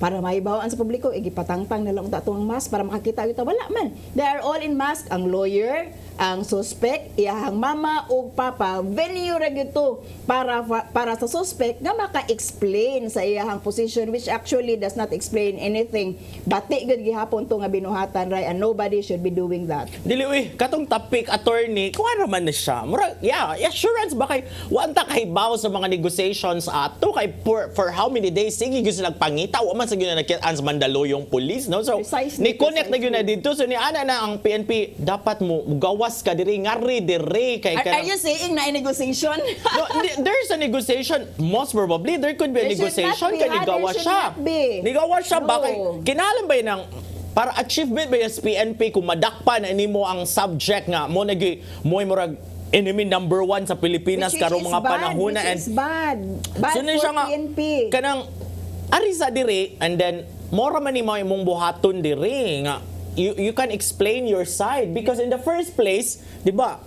[SPEAKER 3] para maibawaan sa publiko, igipatangtang na lang ang mask para makakita ito. Wala man. They are all in mask. Ang lawyer, ang suspect, iyahang mama o papa, venue ra gito para sa suspect na maka-explain sa iyahang position, which actually does not explain anything. Bati gud gihapon to nga binuhatan, right? And nobody should be doing that.
[SPEAKER 2] Dili, katong topic, attorney, kung ano man na siya. Mura, assurance ba kay, wanta kay baw sa mga negotiations ato, kay for how many days, sige gusto lang pangita, wa man sa sa gyud na nakit-an sa Mandaluyong police, no? So
[SPEAKER 3] Precisely,
[SPEAKER 2] ni connect na gyud na
[SPEAKER 3] precisely.
[SPEAKER 2] dito, so ni ana na ang PNP dapat mo gawas ka diri ngari diri kay
[SPEAKER 3] Are you saying na negotiation?
[SPEAKER 2] No, there's a negotiation. Most probably, there could be a
[SPEAKER 3] There should
[SPEAKER 2] negotiation
[SPEAKER 3] not be,
[SPEAKER 2] kay
[SPEAKER 3] ha?
[SPEAKER 2] nigawa
[SPEAKER 3] There should
[SPEAKER 2] siya.
[SPEAKER 3] not be.
[SPEAKER 2] Nigawa siya ba?
[SPEAKER 3] No.
[SPEAKER 2] Kay, kinahalan ba yun ng para achievement ba yung PNP kung madakpan ani mo ang subject nga mo nagi mo'y murag enemy number 1 sa Pilipinas
[SPEAKER 3] Which
[SPEAKER 2] karong
[SPEAKER 3] is
[SPEAKER 2] mga
[SPEAKER 3] bad,
[SPEAKER 2] panahon na
[SPEAKER 3] which is bad. Bad
[SPEAKER 2] so, na
[SPEAKER 3] for
[SPEAKER 2] siya nga,
[SPEAKER 3] PNP.
[SPEAKER 2] kanang ari sa diri and then mora man ni mo imong buhaton diri nga you can explain your side because in the first place, di ba?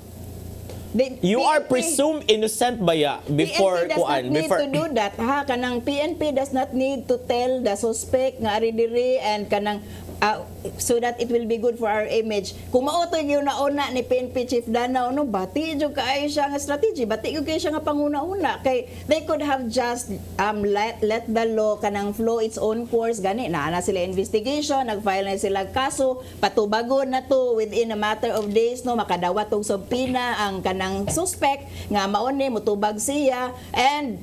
[SPEAKER 2] You are presumed innocent ba ya before
[SPEAKER 3] PNP does not need to do that, ha? Kanang PNP does not need to tell the suspect nga ari diri and kanang so that it will be good for our image. Kung mautoy yung nauna ni PNP Chief Danao, no, bati yung kaayo siya nga strategy, bati yung kayo siya nga panguna-una. Kay they could have just let the law kanang flow its own course, gani, na sila investigation, nag-file na sila kaso, patubagon na to within a matter of days, no, makadawat og subpoena ang kanang suspect, nga mauni, mutubag siya, and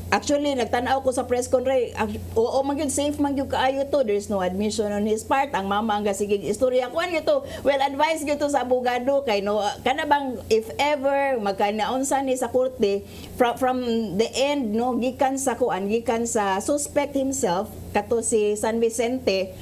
[SPEAKER 3] actually, nagtanaw ko sa press conference, oo, magyud safe magyud kaayo to. There's no admission on his part. Ang mama ang gasigig istorya. Kuan gyud well advised gyud to sa abogado kay no kana bang if ever magkanaunsan ni sa korte from the end no gikan sa suspect himself kato si San Vicente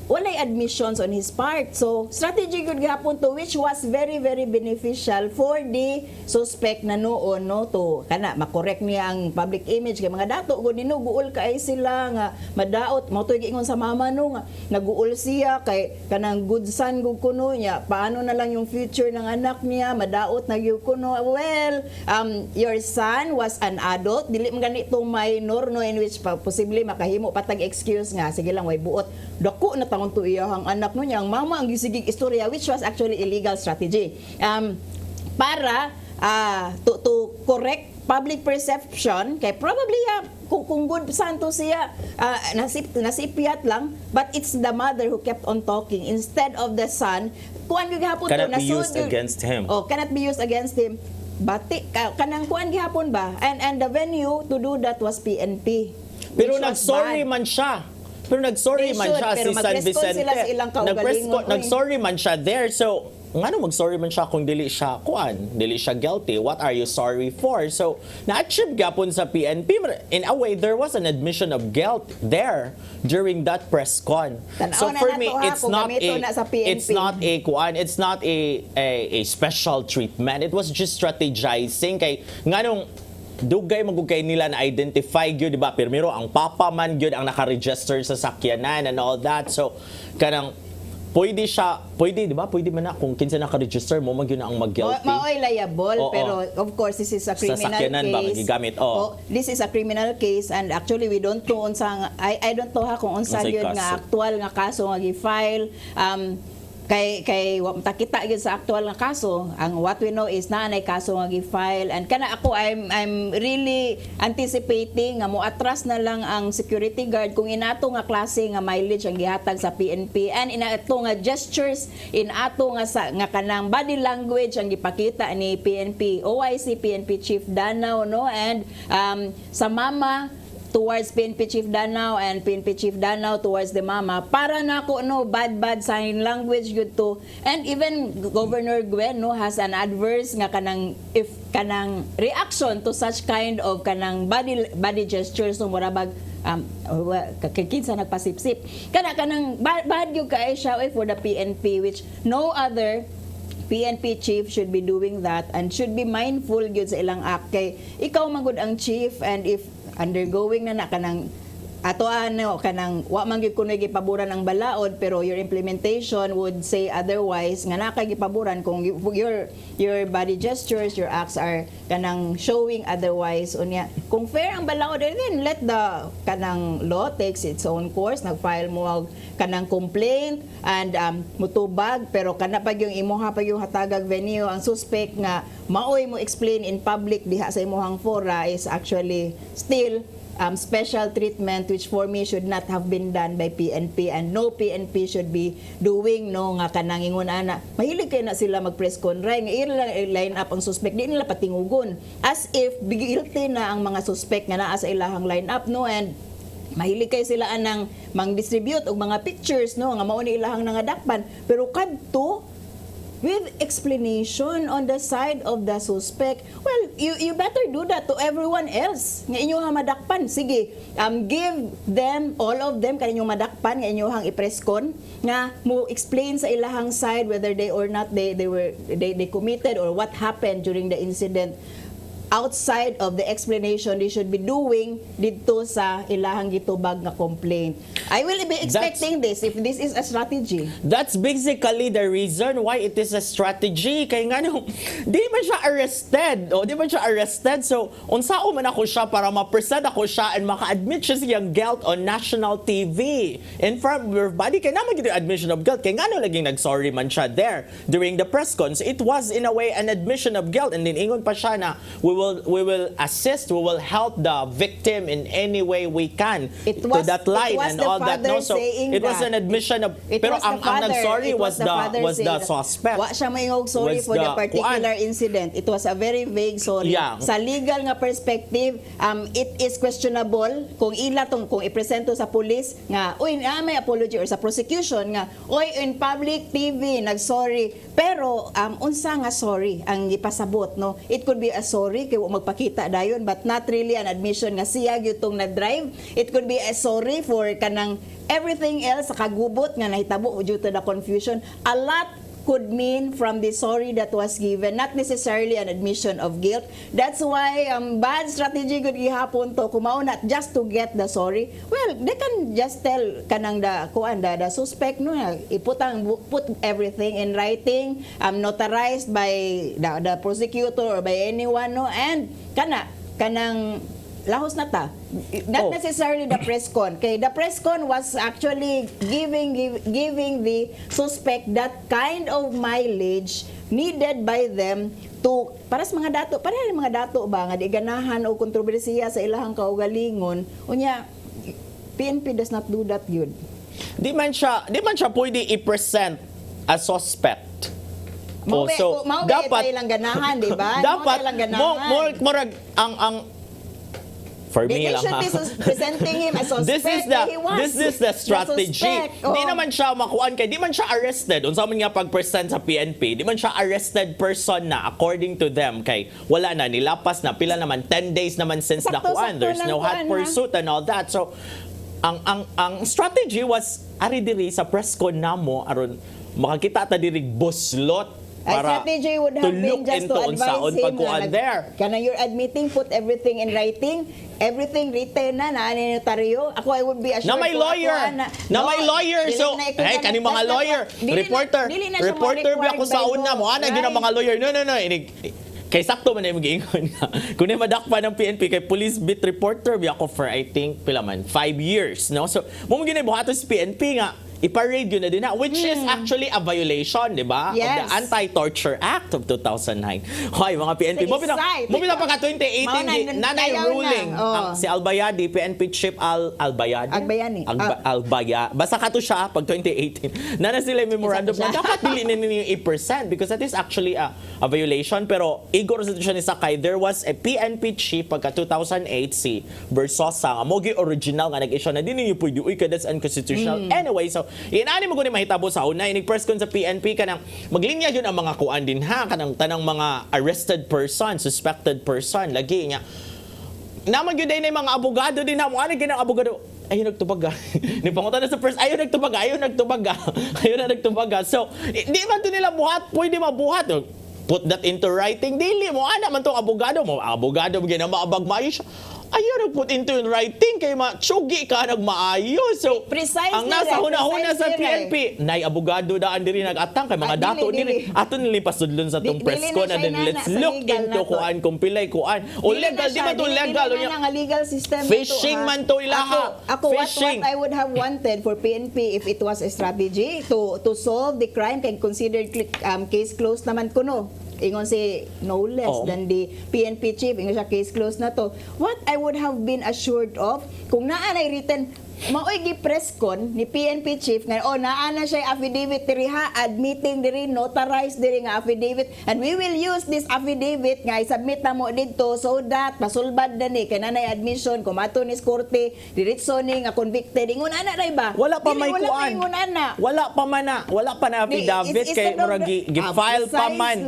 [SPEAKER 3] walay admissions on his part. So, strategy good gihapon to which was very, very beneficial for the suspect na noon, no, to, kana, makorek niya ang public image. Kaya mga dato, gud nino, guul kaay sila, nga, madaot, mautoy giingon sa mama, no, nga, naguul siya, kay, kanang good son, gud kuno niya, paano na lang yung future ng anak niya, madaot, nagyug kuno. Well, your son was an adult, dili man ganitong minor, no, in which possibly makahimo patag excuse nga, sige lang, way buot. Dako na tangon to iyahang anak no niya ang mama ang gisigig istorya which was actually illegal strategy para to correct public perception kay probably kung good santo siya nasipyat lang but it's the mother who kept on talking instead of the son kuan gyud gihapon to
[SPEAKER 2] cannot be used against him.
[SPEAKER 3] Cannot be used against him. Bati kanang kuan gihapon ba and the venue to do that was PNP.
[SPEAKER 2] Pero
[SPEAKER 3] which was
[SPEAKER 2] nagsorry
[SPEAKER 3] bad.
[SPEAKER 2] man siya. Pero nagsorry
[SPEAKER 3] They
[SPEAKER 2] man
[SPEAKER 3] should,
[SPEAKER 2] siya
[SPEAKER 3] pero
[SPEAKER 2] si San
[SPEAKER 3] mag-respond
[SPEAKER 2] Vicente.
[SPEAKER 3] sila sa ilang kaugalingon, uy.
[SPEAKER 2] Nagsorry man siya there. So, ngano magsorry man siya kung dili siya dili siya guilty. What are you sorry for? So, na-achieve gapon sa PNP. In a way, there was an admission of guilt there during that press con.
[SPEAKER 3] Tanaw
[SPEAKER 2] So
[SPEAKER 3] na
[SPEAKER 2] for
[SPEAKER 3] nato,
[SPEAKER 2] me,
[SPEAKER 3] ha,
[SPEAKER 2] it's
[SPEAKER 3] kung
[SPEAKER 2] not
[SPEAKER 3] gamito na sa PNP.
[SPEAKER 2] it's not a special treatment. It was just strategizing kay nganong dugay magugay nila na identify gyud di ba primero ang papa man gyud ang naka-register sa sakyanan and all that so kanang pwede di ba pwede man na kung kinsa naka-register mo magyud na ang mag-guilty
[SPEAKER 3] Maoy liable
[SPEAKER 2] Oo.
[SPEAKER 3] pero of course this is a criminal
[SPEAKER 2] sakyanan
[SPEAKER 3] case.
[SPEAKER 2] ba magigamit? Oo.
[SPEAKER 3] This is a criminal case and actually we don't know unsa I don't know ha kung unsa
[SPEAKER 2] Unsay
[SPEAKER 3] gyud
[SPEAKER 2] kaso?
[SPEAKER 3] nga actual nga kaso nga gi-file kay wa takita gyud sa actual nga kaso ang what we know is naanay kaso nga gi-file and kana ako I'm really anticipating nga mo atras na lang ang security guard kung inato nga klase nga mileage ang gihatag sa PNP and inato nga gestures inato nga nga kanang body language ang gipakita ni PNP OIC PNP Chief Danao no and sa mama towards PNP Chief Danao and PNP Chief Danao towards the mama para nako no bad sign language good to and even Governor Gwen no has an adverse nga kanang reaction to such kind of kanang body gestures no murabag kinsa nagpasipsip kanang bad gyud kay siya for the PNP which no other PNP chief should be doing that and should be mindful gyud sa ilang act kay ikaw magud ang chief and if undergoing na kanang ato kanang wa man gyud kuno gipaboran ang balaod pero your implementation would say otherwise nga na kay gipaboran kung your body gestures your acts are kanang showing otherwise unya kung fair ang balaod then let the kanang law takes its own course nagfile mo kanang complaint and mutubag pero kana pag yung imuha pag yung hatagag venue ang suspect nga maoy mo explain in public diha sa imuhang fora is actually still special treatment which for me should not have been done by PNP and no PNP should be doing no nga kanang ingon ana mahilig kay na sila mag press con nga ila line up ang suspect di nila patingugon as if guilty na ang mga suspect nga naa sa ilahang line up no and mahilig kay sila anang mang-distribute og mga pictures no nga mao ni ilahang nangadakpan pero kadto with explanation on the side of the suspect. Well, you better do that to everyone else nga inyong madakpan. Sige, give them, all of them kaninyong madakpan nga inyong ipreskon nga mo explain sa ilahang side whether they or not they committed or what happened during the incident. Outside of the explanation they should be doing dito sa ilahang gitubag nga complaint. I will be expecting this if this is a strategy.
[SPEAKER 2] That's basically the reason why it is a strategy. Kaya nga nung, di man siya arrested. O, di man siya arrested. So, unsao man ako siya para ma-present ako siya and maka-admit siya siyang guilt on national TV. In front of everybody, kaya naman yung admission of guilt. Kaya nga nung laging nag-sorry man siya there during the press cons. It was in a way an admission of guilt. And then ingon pa siya na, we will assist, we will help the victim in any way we can to that line and all that. No, so it was an admission of. Pero ang nag-sorry was the suspect.
[SPEAKER 3] Wa siya mayong sorry for the particular incident. It was a very vague sorry.
[SPEAKER 2] Yeah.
[SPEAKER 3] Sa legal nga perspective, it is questionable kung kung ipresento sa police nga uy may apology or sa prosecution nga uy in public TV nag-sorry pero unsa nga sorry ang ipasabot no. It could be a sorry kay magpakita dayon but not really an admission nga siya gyutong nag-drive. It could be a sorry for kanang everything else sa kagubot nga nahitabo due to the confusion. A lot could mean from the sorry that was given, not necessarily an admission of guilt. That's why bad strategy gud gihapon to kumao not just to get the sorry. Well, they can just tell kanang the suspect no put everything in writing, notarized by the prosecutor or by anyone no, and kanang lahos na ta. Not necessarily the press con. Kay the press con was actually giving the suspect that kind of mileage needed by them to para sa mga dato ba nga di ganahan o kontrobersiya sa ilahang kaugalingon. Unya PNP does not do that good.
[SPEAKER 2] Di man siya pwede i-present as suspect.
[SPEAKER 3] Dapat ilang ganahan, di ba?
[SPEAKER 2] Dapat more ang for me
[SPEAKER 3] they
[SPEAKER 2] lang
[SPEAKER 3] should be presenting him as suspect.
[SPEAKER 2] This is the strategy. Di naman siya makuan kay di man siya arrested. Unsa man nga pag-present sa PNP, di man siya arrested person na according to them kay wala na nilapas na pila naman 10 days naman since the kuan. There's no hot pursuit and all that. So ang strategy was ari diri sa press con namo aron makakita ta diri buslot para
[SPEAKER 3] strategy would have been just to advise him
[SPEAKER 2] there.
[SPEAKER 3] Kana you're admitting, put everything in writing, everything written na ani notaryo. Ako I would be assured.
[SPEAKER 2] Na may lawyer. So, hey, kani mga lawyer, reporter ba ako sa una mo? Ana gyud ang mga lawyer. No. Kay sakto man yung giingon nga. Kung madakpa ng PNP kay police beat reporter bi ako for I think pila man 5 years, no? So, mo gyud buhaton sa PNP nga iparade yun na din na, which is actually a violation, di ba?
[SPEAKER 3] Yes.
[SPEAKER 2] Of the Anti-Torture Act of 2009. Hoy, mga PNP. Mo pinapaka 2018, nanay ruling. Si Albayadi, PNP chief Albayani. Basta kato siya pag 2018. Nana sila yung memorandum na dapat dili na ninyo i-present because that is actually a violation. Pero, igor sa siya ni Sakay, there was a PNP chief pagka 2008, si Bersosa, mogi original nga nag-issue na din ninyo pwede, uy, that's unconstitutional. Anyway, so, inaani mo ko ni mahitabo sa una, inig-press con sa PNP kanang maglinya yun ang mga kuan din ha, kanang tanang mga arrested person, suspected person, lagi niya. Naman yun din na mga abogado din ha, mo ano ginang abogado, ayun nagtubaga. Ni pangutan na sa first, ayun nagtubaga. So, di man to nila buhat, pwede mabuhat. Put that into writing, dili mo, ana man tong abogado mo ginamaabag maayo siya. Ayaw nag-put into in writing kay matsugi ka nagmaayo. So,
[SPEAKER 3] precisely
[SPEAKER 2] ang nasa huna-huna sa PNP, nay abogado daan diri nag-atang kay mga dato nili. Ato nili pasudlon sa tong press con and then let's look into kuan kung pilay kuan. O legal di man to legal.
[SPEAKER 3] Ang legal system
[SPEAKER 2] fishing man to ilaha.
[SPEAKER 3] Ako what I would have wanted for PNP if it was a strategy to solve the crime kay considered case closed naman kuno. Ingon si no less than the PNP chief, ingon siya case closed na to. What I would have been assured of, kung naa na written maoy gi-press con ni PNP chief nga naa na siya affidavit diri ha, admitting diri, notarized diri nga affidavit, and we will use this affidavit nga i-submit na mo didto so that masulbad na ni kay nanay admission kung mato ni korte diretso ni nga convicted ingon ana ray ba.
[SPEAKER 2] Wala pa may
[SPEAKER 3] Wala pa
[SPEAKER 2] kuan.
[SPEAKER 3] ingon ana.
[SPEAKER 2] Wala pa na affidavit kay murag gi-file pa man.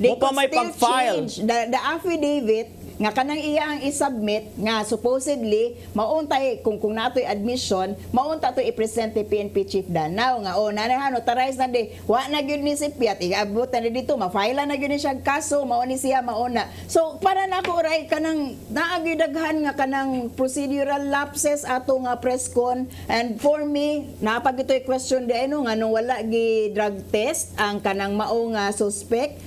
[SPEAKER 2] Mo pa may pag-file.
[SPEAKER 3] The affidavit nga kanang iya ang i-submit nga supposedly mauntay kung natoy admission maunta to i-present ni PNP chief Danao nga nanay notarized na di wa na gyud ni si Piat iabot na dito ma-file na gyud ni siya kaso mao ni siya mauna. So para nako ray kanang naagi daghan nga kanang procedural lapses ato nga press con, and for me napag ito'y question di ano nga nung wala gi drug test ang kanang mao nga suspect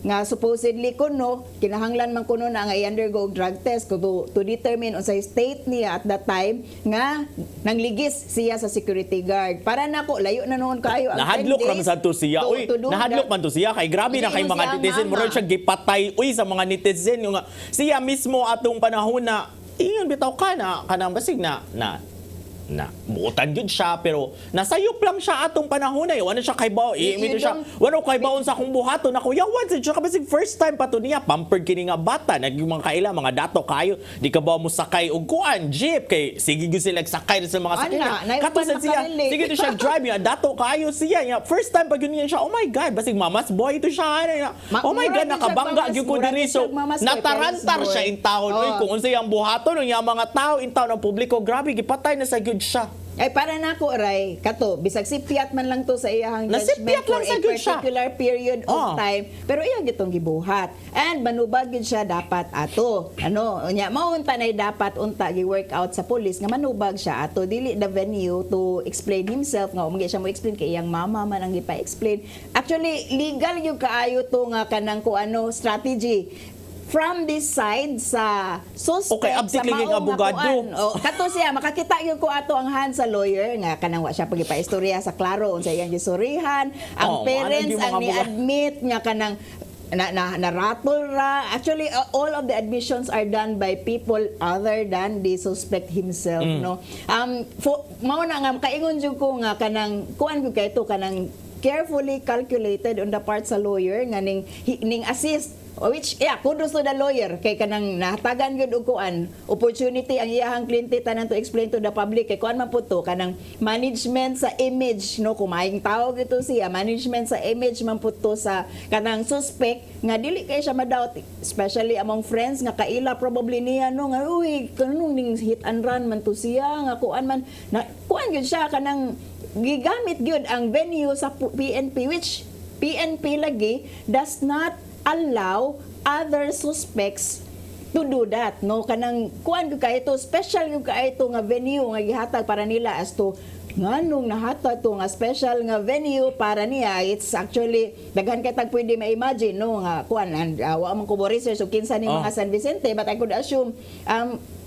[SPEAKER 3] nga supposedly kuno kinahanglan man kuno na nga i-undergo drug test to determine unsay state niya at that time nga nangligis siya sa security guard. Para nako layo na noon kayo ang
[SPEAKER 2] Nahadlok
[SPEAKER 3] 10
[SPEAKER 2] ra
[SPEAKER 3] days
[SPEAKER 2] man sa to siya. Uy,
[SPEAKER 3] to do
[SPEAKER 2] nahadlok
[SPEAKER 3] that.
[SPEAKER 2] man to siya kay grabe na kay
[SPEAKER 3] Hindi
[SPEAKER 2] mga
[SPEAKER 3] siya
[SPEAKER 2] netizen,
[SPEAKER 3] mama.
[SPEAKER 2] murag siya gipatay uy sa mga netizen yung nga, siya mismo atong panahon na ingon bitaw ka na kanang basig na buutan yun siya pero nasayop lang siya atong panahon ay wala siya kay bao iimito siya wala kay baon sa akong buhaton ako yawan siya kasi first time pa to niya pampered kini nga bata naging mga kaila mga dato kayo di ka ba mo sakay og kuan jeep kay sige gyud sila sakay sa mga sakyan katusan siya sige to siya drive niya dato kayo siya first time pa gyud niya siya oh my god basig mamas boy to siya oh my god nakabangga gyud ko diri so natarantar siya in taon oy kung unsay ang buhaton ng mga tao in taon ang publiko grabe gipatay na sa gyud siya.
[SPEAKER 3] Ay para nako ray kato bisag sipiat man lang to sa iyang judgment for a particular period of time pero iya gitong gibuhat and manubag gyud siya dapat ato nya maunta nay dapat unta gi-work out sa police nga manubag siya ato dili the venue to explain himself nga umgi siya mo explain kay iyang mama man ang gipa-explain actually legal gyud kaayo to nga kanang strategy from this side sa suspect
[SPEAKER 2] okay,
[SPEAKER 3] sa
[SPEAKER 2] liging abogado.
[SPEAKER 3] Kato siya makakita gyud ko ato ang hand sa lawyer nga kanang wa siya pagipa-istorya sa klaro unsa iyang gisurihan ang parents ang ni-admit nga kanang na rattle ra actually all of the admissions are done by people other than the suspect himself mao na nga kaingon jud ko nga kanang kuan gyud kay to kanang carefully calculated on the part sa lawyer nga ning assist which kudos to the lawyer kay kanang nahatagan gyud og kuan opportunity ang iyahang kliyente tanan to explain to the public kay kuan man pud to kanang management sa image kumaing tao gito siya management sa image man pud to sa kanang suspect nga dili kay siya madoubt especially among friends nga kaila probably niya nga uy kanung ning hit and run man to siya nga kuan man kuan gyud siya kanang gigamit gyud ang venue sa PNP which PNP lagi does not allow other suspects to do that kanang kuan gyud kay ito special gyud kay ito nga venue nga gihatag para nila as to nganong nahatag to nga special nga venue para niya it's actually daghan kay tag pwede ma-imagine nga kuan wa man ko research so kinsa ni mga San Vicente but I could assume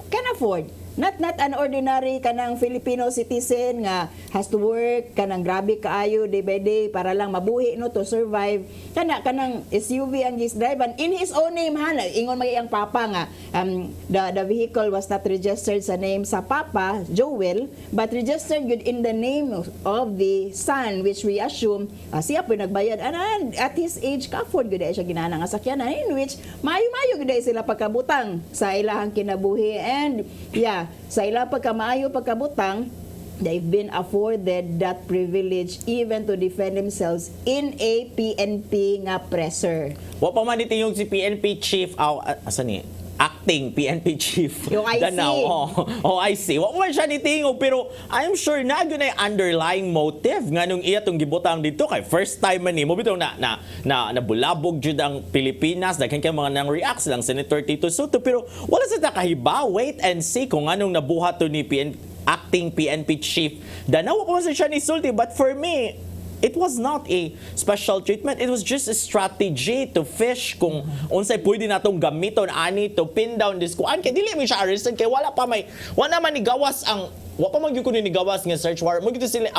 [SPEAKER 3] can afford not an ordinary kanang Filipino citizen nga has to work kanang grabe kaayo day by day para lang mabuhi to survive kanang SUV ang drive and in his own name ingon mag iyang papa nga the vehicle was not registered sa name sa papa Joel but registered good in the name of the son which we assume siya po nagbayad at his age ka afford gud siya ginana nga sakyanan in which mayo gud sila pagkabutang sa ilahang kinabuhi and sa ila pagkabutang they've been afforded that privilege even to defend themselves in a PNP nga presser.
[SPEAKER 2] Wa pa man dito yung si PNP chief asa ni acting PNP chief
[SPEAKER 3] yung IC.
[SPEAKER 2] Danao I see wa man siya nitingo pero I'm sure na gyud ay underlying motive nganong iya tong gibutang dito kay first time man nimo bitaw na nabulabog jud ang Pilipinas daghan kay mga nang reacts lang Senator Tito Soto pero wala sa kahiba wait and see kung anong nabuhat to ni acting PNP chief Danao ko man siya ni sulti but for me it was not a special treatment. It was just a strategy to fish kung unsay pwede natong gamiton ani to pin down this kuan kay dili mi siya arrested kay wala man ni gawas ang wa pa magyud ko ni gawas nga search warrant mo gyud sila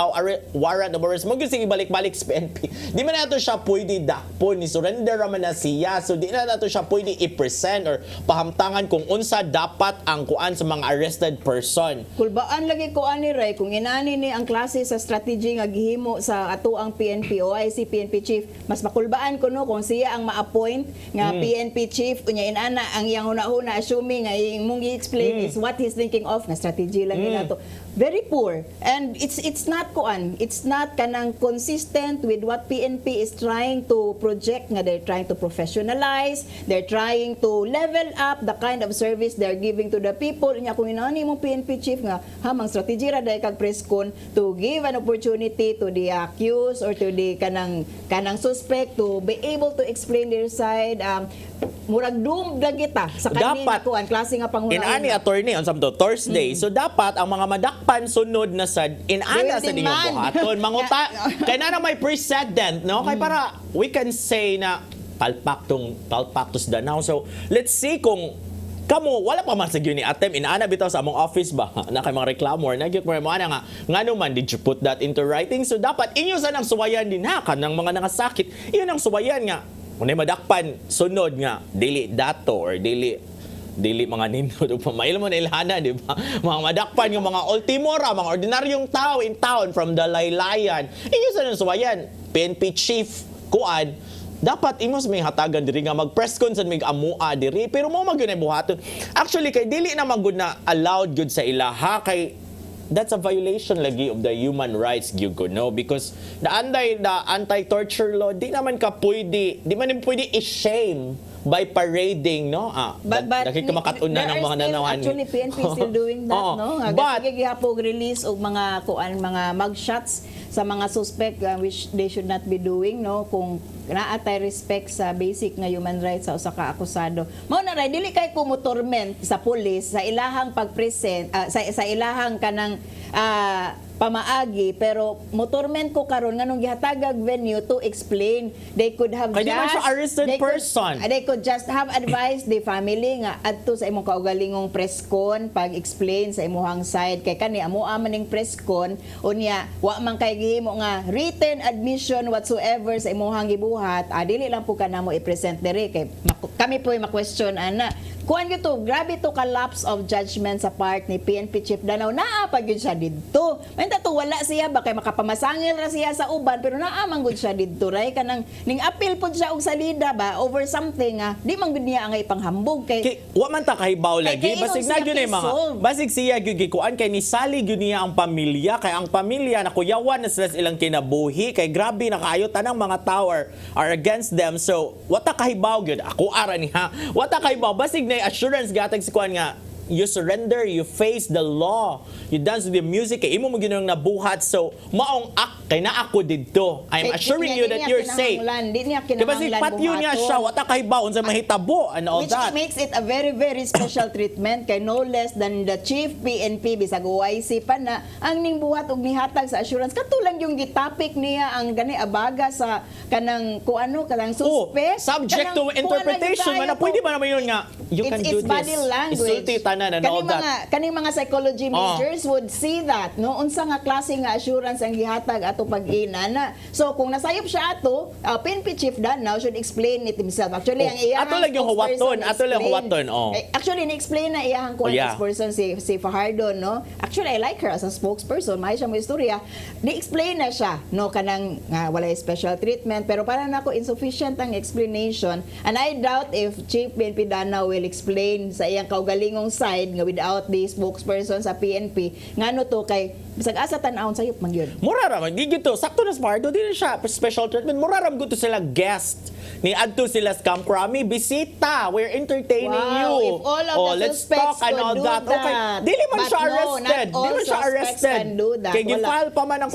[SPEAKER 2] warrant of arrest mo gyud sila ibalik-balik sa PNP. Di man nato siya pwede dakpon ni surrender man na siya, so di na nato siya pwede i-present or pahamtangan kung unsa dapat ang kuan sa mga arrested person.
[SPEAKER 3] Kulbaan lagi ko ani Ray kung inani ni ang klase sa strategy nga gihimo sa ato ang PNP o IC PNP chief, mas makulbaan ko no kung siya ang ma-appoint nga PNP chief unya inana ang iyang huna-huna assuming nga imong gi-explain is what he's thinking of nga strategy lang nato. Very poor, and it's not kuan, it's not kanang consistent with what PNP is trying to project nga they're trying to professionalize, they're trying to level up the kind of service they're giving to the people. Nya kung inani mo PNP chief nga hamang strategy ra day kag press con to give an opportunity to the accused or to the kanang suspect to be able to explain their side, murag doom kita sa kanina kuan klase nga panghunahuna.
[SPEAKER 2] Inani attorney on Sabado Thursday. So dapat ang mga madakpan sunod na sa inana sa ninyong buhaton. Manguta kay na may precedent, no? Kay para we can say na palpak to Danao. So let's see kung kamo wala pa man sa gyud ni atem inaana bitaw sa among office ba na kay mga reclamor nagyud mo ana nga ngano man did you put that into writing, so dapat inyo sa nang suwayan din ha kanang mga nangasakit iyon ang suwayan nga unay madakpan sunod nga dili dato or dili mga nindot ug pamail mo na ilhana di ba mga madakpan nga mga ultimo ra mga ordinaryong tao in town from the laylayan inyo sa nang suwayan PNP chief kuan dapat imos may hatagan diri nga mag-press con sa mig amua diri pero mo magyud na buhaton actually kay dili na magud na allowed good sa ilaha kay that's a violation lagi of the human rights gyud ko no because the anti-torture law di naman ka pwede di man pwede i-shame by parading no
[SPEAKER 3] but
[SPEAKER 2] nakikamakatuna ng mga nanawan
[SPEAKER 3] actually PNP still doing that no
[SPEAKER 2] but
[SPEAKER 3] sige gihapon release og mga kuan mga mugshots sa mga suspect which they should not be doing no kung naatay respect sa basic nga human rights sa usa ka akusado. Mao na ray dili kay ko motorment sa pulis sa ilahang pagpresent sa ilahang kanang pamaagi pero motorment ko karon nganong gihatagag venue to explain they could have
[SPEAKER 2] kaya di man siya arrested person.
[SPEAKER 3] They could just have advised the family nga adto sa imong kaugalingong press con pag explain sa imuhang side kay kani amo maning press con unya wa man kay gihimo nga written admission whatsoever sa imuhang gibuhat dili lang po kanamo i-present diri kay kami po ma-question ana kuan gyud to grabe to collapse of judgment sa part ni PNP Chief Danao naa pa gyud siya didto manta to wala siya ba kay makapamasangil ra siya sa uban pero naa man gyud siya didto ray kanang ning appeal pod siya og salida ba over something di man gyud niya ang ipanghambog kay
[SPEAKER 2] wa man ta kahibaw lagi basig na gyud mga basig siya gyud gikuan kay ni sali gyud niya ang pamilya kay ang pamilya nakuyawan na sila ilang kinabuhi kay grabe na kaayo tanang mga tao are against them so wa ta kahibaw gyud ako ara niya wa ta kahibaw basig na assurance gatag si kuan nga you surrender, you face the law, you dance with the music, kay imo mo ginang nabuhat so maong kay na ako didto. I'm assuring you that you're safe.
[SPEAKER 3] Di niya
[SPEAKER 2] diba si patyo niya siya wata kay baon sa mahitabo and all
[SPEAKER 3] which
[SPEAKER 2] that.
[SPEAKER 3] Which makes it a very very special treatment kay no less than the chief PNP bisag OIC pa na ang ning buhat og nihatag sa assurance katulang yung gitopic niya ang gani abaga sa kanang kuano kanang suspect
[SPEAKER 2] subject to interpretation man pwede ba naman yun nga you can do this.
[SPEAKER 3] It's body language.
[SPEAKER 2] And all that.
[SPEAKER 3] Kaning mga psychology majors would see that no unsa nga klase nga assurance ang gihatag ato pag-inana. So kung nasayop siya ato, PNP Chief Danao should explain it himself. Actually ang iyang
[SPEAKER 2] ato lang yung huwaton,
[SPEAKER 3] Actually ni-explain na iyang spokesperson si Fajardo no. Actually I like her as a spokesperson, may siya mo istorya. Ni-explain na siya no kanang wala special treatment pero para nako insufficient ang explanation and I doubt if Chief PNP Danao will explain sa iyang kaugalingong side nga without the spokesperson sa PNP ngano to kay bisag asa tan-awon sayop man gyud
[SPEAKER 2] mura ra man di gito sakto na Spardo di siya special treatment mura ra gud to sila guest ni adto sila scam krami bisita we're entertaining you
[SPEAKER 3] if all of the
[SPEAKER 2] let's talk and all that okay dili man siya arrested di man siya arrested kay gifile pa man ang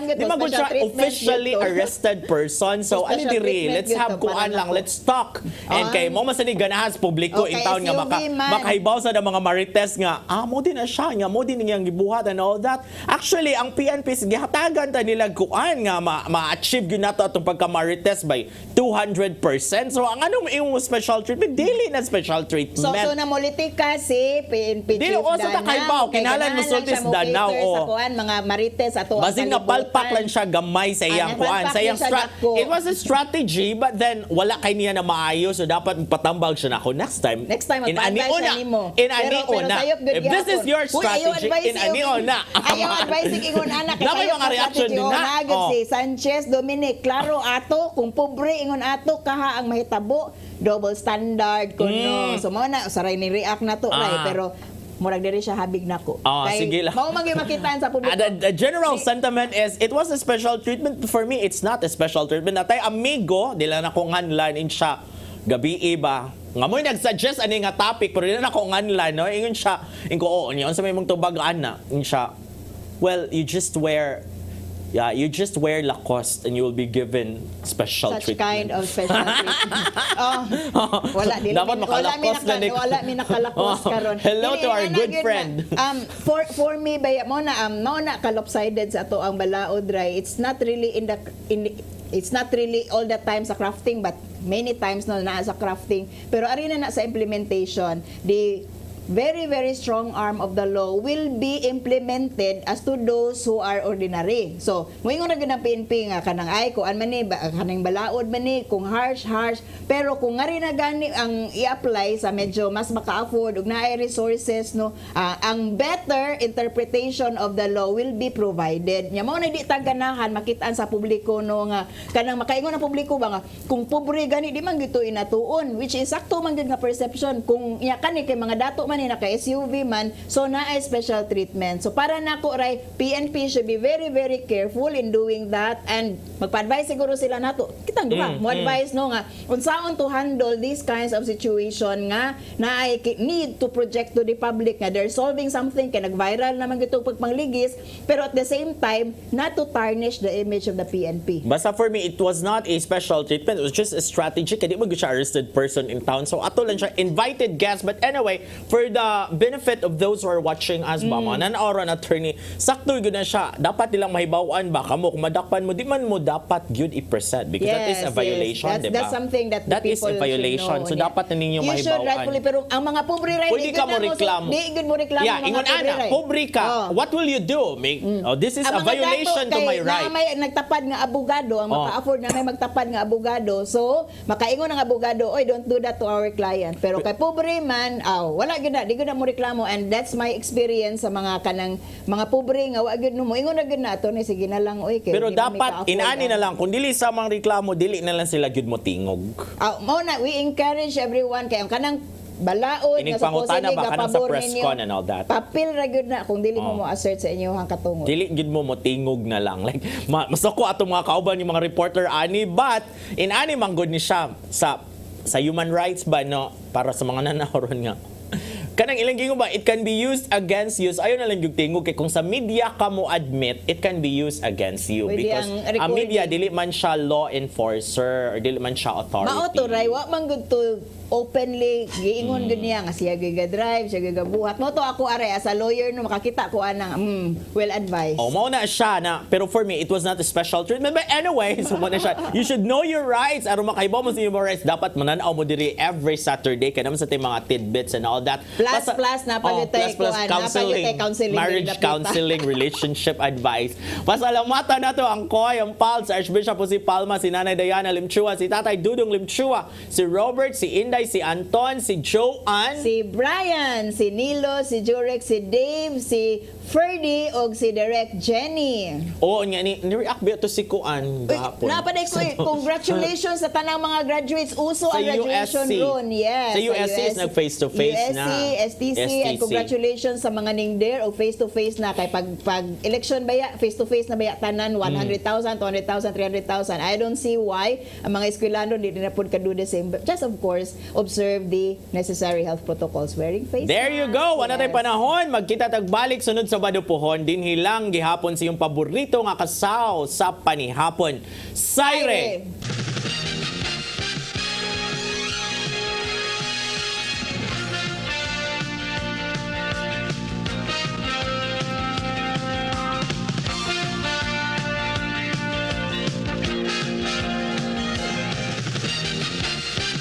[SPEAKER 2] di man gud siya officially arrested person so ali diri let's have kuan lang let's talk and kay mo masani ganahas publiko in town nga makahibaw sa mga mga marites nga, mo din na siya, nga mo din niyang gibuhat and all that. Actually, ang PNP, gihatagan ta nila kuan nga ma-achieve yun nato atong pagka-marites by 200%. So, ang anong iyong special treatment? Dili na special treatment.
[SPEAKER 3] So namuliti ka si PNP
[SPEAKER 2] Dili,
[SPEAKER 3] Chief
[SPEAKER 2] sa Takaybaw, kinahanglan mo sultis Danao,
[SPEAKER 3] Sa kuan, mga marites ato ang
[SPEAKER 2] Basing na palpak lang siya gamay sa iyang kuan. Sa iyang it was a strategy, but then wala kay niya na maayo, so dapat patambag siya na ako next time.
[SPEAKER 3] Next time,
[SPEAKER 2] in
[SPEAKER 3] magpa-advise
[SPEAKER 2] aniuna.
[SPEAKER 3] siya nimo.
[SPEAKER 2] In
[SPEAKER 3] Pero
[SPEAKER 2] aniuna.
[SPEAKER 3] sayop good
[SPEAKER 2] If this is
[SPEAKER 3] gihapon.
[SPEAKER 2] your
[SPEAKER 3] Uy, ayaw
[SPEAKER 2] strategy,
[SPEAKER 3] advice
[SPEAKER 2] in aniuna.
[SPEAKER 3] Ayaw advice ingon anak.
[SPEAKER 2] Dapat yung mga reaction din na.
[SPEAKER 3] Nagad si Sanchez, Dominic, klaro ato, kung pobre ingon ato, kaha ang mahitabo, double standard kuno. So mao na, saray ni react na to, ray, pero murag diri siya habig nako.
[SPEAKER 2] Sige lang.
[SPEAKER 3] Mao man gyud makitaan sa publiko.
[SPEAKER 2] The general sentiment is, it was a special treatment. For me, it's not a special treatment. Natay amigo, dila na ko nganlan in siya, gabi iba. Nga mo'y nag-suggest ani nga topic, pero dila na ko nganlan, no? Ingon siya, ingo, niyon sa may mong tubagaan na. Ingon siya, well, you just wear Lacoste and you will be given special
[SPEAKER 3] Such
[SPEAKER 2] treatment.
[SPEAKER 3] kind of special treatment. Wala
[SPEAKER 2] Dapat makalakos na ni-
[SPEAKER 3] wala mi nakalakos karon.
[SPEAKER 2] Hello
[SPEAKER 3] Dili,
[SPEAKER 2] to our
[SPEAKER 3] ana,
[SPEAKER 2] good
[SPEAKER 3] gyud na.
[SPEAKER 2] friend.
[SPEAKER 3] For me ba mo na kalopsided sa ato ang balaod ray. It's not really it's not really all the time sa crafting, but many times na sa crafting. Pero ari na sa implementation, the very, very strong arm of the law will be implemented as to those who are ordinary. So, moingon na ganang PNP nga kanang ay kuan man ni kanang balaod man ni kung harsh, pero kung ngari na gani ang i-apply sa medyo mas maka-afford ug naay resources no, ang better interpretation of the law will be provided. Nya mao na di ta ganahan makitaan sa publiko no nga kanang makaingon ang publiko ba nga kung pobre gani di man gito inatuon, which is sakto man gyud nga perception kung iya kani kay mga dato man ni naka SUV man, so naay special treatment. So para nako ray, PNP should be very, very careful in doing that, and magpa-advise siguro sila nato. Kitang duha, mo advise no nga unsaon to handle these kinds of situation nga naay need to project to the public nga they're solving something kay nag-viral naman gitong pagpangligis, pero at the same time not to tarnish the image of the PNP.
[SPEAKER 2] Basta for me, it was not a special treatment. It was just a strategy. Kaya di mo siya arrested person in town. So ato lang siya invited guest. But anyway, for the benefit of those who are watching us, ba, mga nan-auron attorney, sakto yun na siya. Dapat nilang mahibawaan ba kamo. Kung madakpan mo, di man mo dapat yun i-present. Because that is a violation,
[SPEAKER 3] yes.
[SPEAKER 2] di ba?
[SPEAKER 3] That's something that
[SPEAKER 2] That
[SPEAKER 3] the
[SPEAKER 2] is a
[SPEAKER 3] people
[SPEAKER 2] violation.
[SPEAKER 3] should
[SPEAKER 2] So
[SPEAKER 3] know.
[SPEAKER 2] dapat na ninyo
[SPEAKER 3] You should
[SPEAKER 2] mahibawaan.
[SPEAKER 3] rightfully, pero ang mga pobre ray,
[SPEAKER 2] Pwede ka mo reklamo.
[SPEAKER 3] Di good mo reklamo
[SPEAKER 2] Yeah,
[SPEAKER 3] mga
[SPEAKER 2] ingon
[SPEAKER 3] pobre
[SPEAKER 2] ana,
[SPEAKER 3] ray.
[SPEAKER 2] pobre ka.
[SPEAKER 3] Oh.
[SPEAKER 2] What will you do? This is a
[SPEAKER 3] Ang mga
[SPEAKER 2] violation
[SPEAKER 3] dato
[SPEAKER 2] to my
[SPEAKER 3] kay
[SPEAKER 2] right.
[SPEAKER 3] na may nagtapad nga abogado, ang
[SPEAKER 2] Oh.
[SPEAKER 3] maka-afford na may magtapad nga abogado. So, makaingon ang abogado, oy, don't do that to our client. Pero kay pobre man, wala gyud na, di gyud na mo reklamo, and that's my experience sa mga kanang mga pobre nga wa gyud mo. Ingon na gyud na to ni sige na lang oy kay.
[SPEAKER 2] Pero
[SPEAKER 3] di man may
[SPEAKER 2] dapat,
[SPEAKER 3] ka-afford,
[SPEAKER 2] inani na lang, kung dili sa mga reklamo, dili na lang sila gyud mo tingog.
[SPEAKER 3] Mao na, we encourage everyone kay ang kanang balaod
[SPEAKER 2] Ining
[SPEAKER 3] nga
[SPEAKER 2] pangutana
[SPEAKER 3] supposedly
[SPEAKER 2] ba kanang sa
[SPEAKER 3] gapabor
[SPEAKER 2] press
[SPEAKER 3] ninyo,
[SPEAKER 2] con and all that?
[SPEAKER 3] papil ra gyud na kung dili mo
[SPEAKER 2] Oh.
[SPEAKER 3] mo assert sa inyong katungod.
[SPEAKER 2] Dili gid mo tingog na lang. Like masako ato mga kauban yung mga reporter ani, but in ani manggod ni siya sa human rights ba no, para sa mga nanahon nga. Kanang ilang gingo ba, it can be used against you. So, ayaw na lang yung tingog kay kung sa media ka mo admit, it can be used against you.
[SPEAKER 3] Pwede
[SPEAKER 2] Because
[SPEAKER 3] ang
[SPEAKER 2] ang media,
[SPEAKER 3] recording.
[SPEAKER 2] dili man siya law enforcer or dili man siya authority.
[SPEAKER 3] Mao to ray, wa man gud to openly giingon gud niya nga siya giga drive, siya giga buhat. Mo to ako are as a lawyer no makakita ko anang well advised.
[SPEAKER 2] Oh, mao na siya na, pero for me, it was not a special treatment. But anyway, so mo na siya, you should know your rights. Aron makaibaw mo sa iyong rights, dapat mananaw mo diri every Saturday. Kaya naman sa tayong mga tidbits and all that.
[SPEAKER 3] Plus napalutay
[SPEAKER 2] plus
[SPEAKER 3] counseling,
[SPEAKER 2] marriage
[SPEAKER 3] dinapita.
[SPEAKER 2] counseling, relationship advice. Pasalamatan na to ang Koy, ang Pal, si Archbishop po si Palma, si Nanay Diana Limchua, si Tatay Dudong Limchua, si Robert, si Inday, si Anton, si Joanne,
[SPEAKER 3] Si Brian, si Nilo, si Jurek, si Dave, si Ferdy og si Direct Jenny.
[SPEAKER 2] oo nga ni-react ba to si Kuan gahapon.
[SPEAKER 3] Napaday ko congratulations sa tanang mga graduates. Uso
[SPEAKER 2] Sa
[SPEAKER 3] ang graduation
[SPEAKER 2] USC.
[SPEAKER 3] roon. Yes.
[SPEAKER 2] Sa USC is nag-face-to-face na.
[SPEAKER 3] USC, STC, and congratulations sa mga ning there o face-to-face na kay pag election baya, face-to-face na baya tanan 100,000, 200,000, 300,000. I don't see why ang mga eskwelano di na pud ka do the same. But just of course, observe the necessary health protocols, wearing face
[SPEAKER 2] There you
[SPEAKER 3] masks.
[SPEAKER 2] go. Wala
[SPEAKER 3] Yes.
[SPEAKER 2] tayong panahon. Magkita tagbalik sunod sa Badupuhon. Din hilang gihapon sa iyong paborito nga kasaw sa panihapon. Sayre!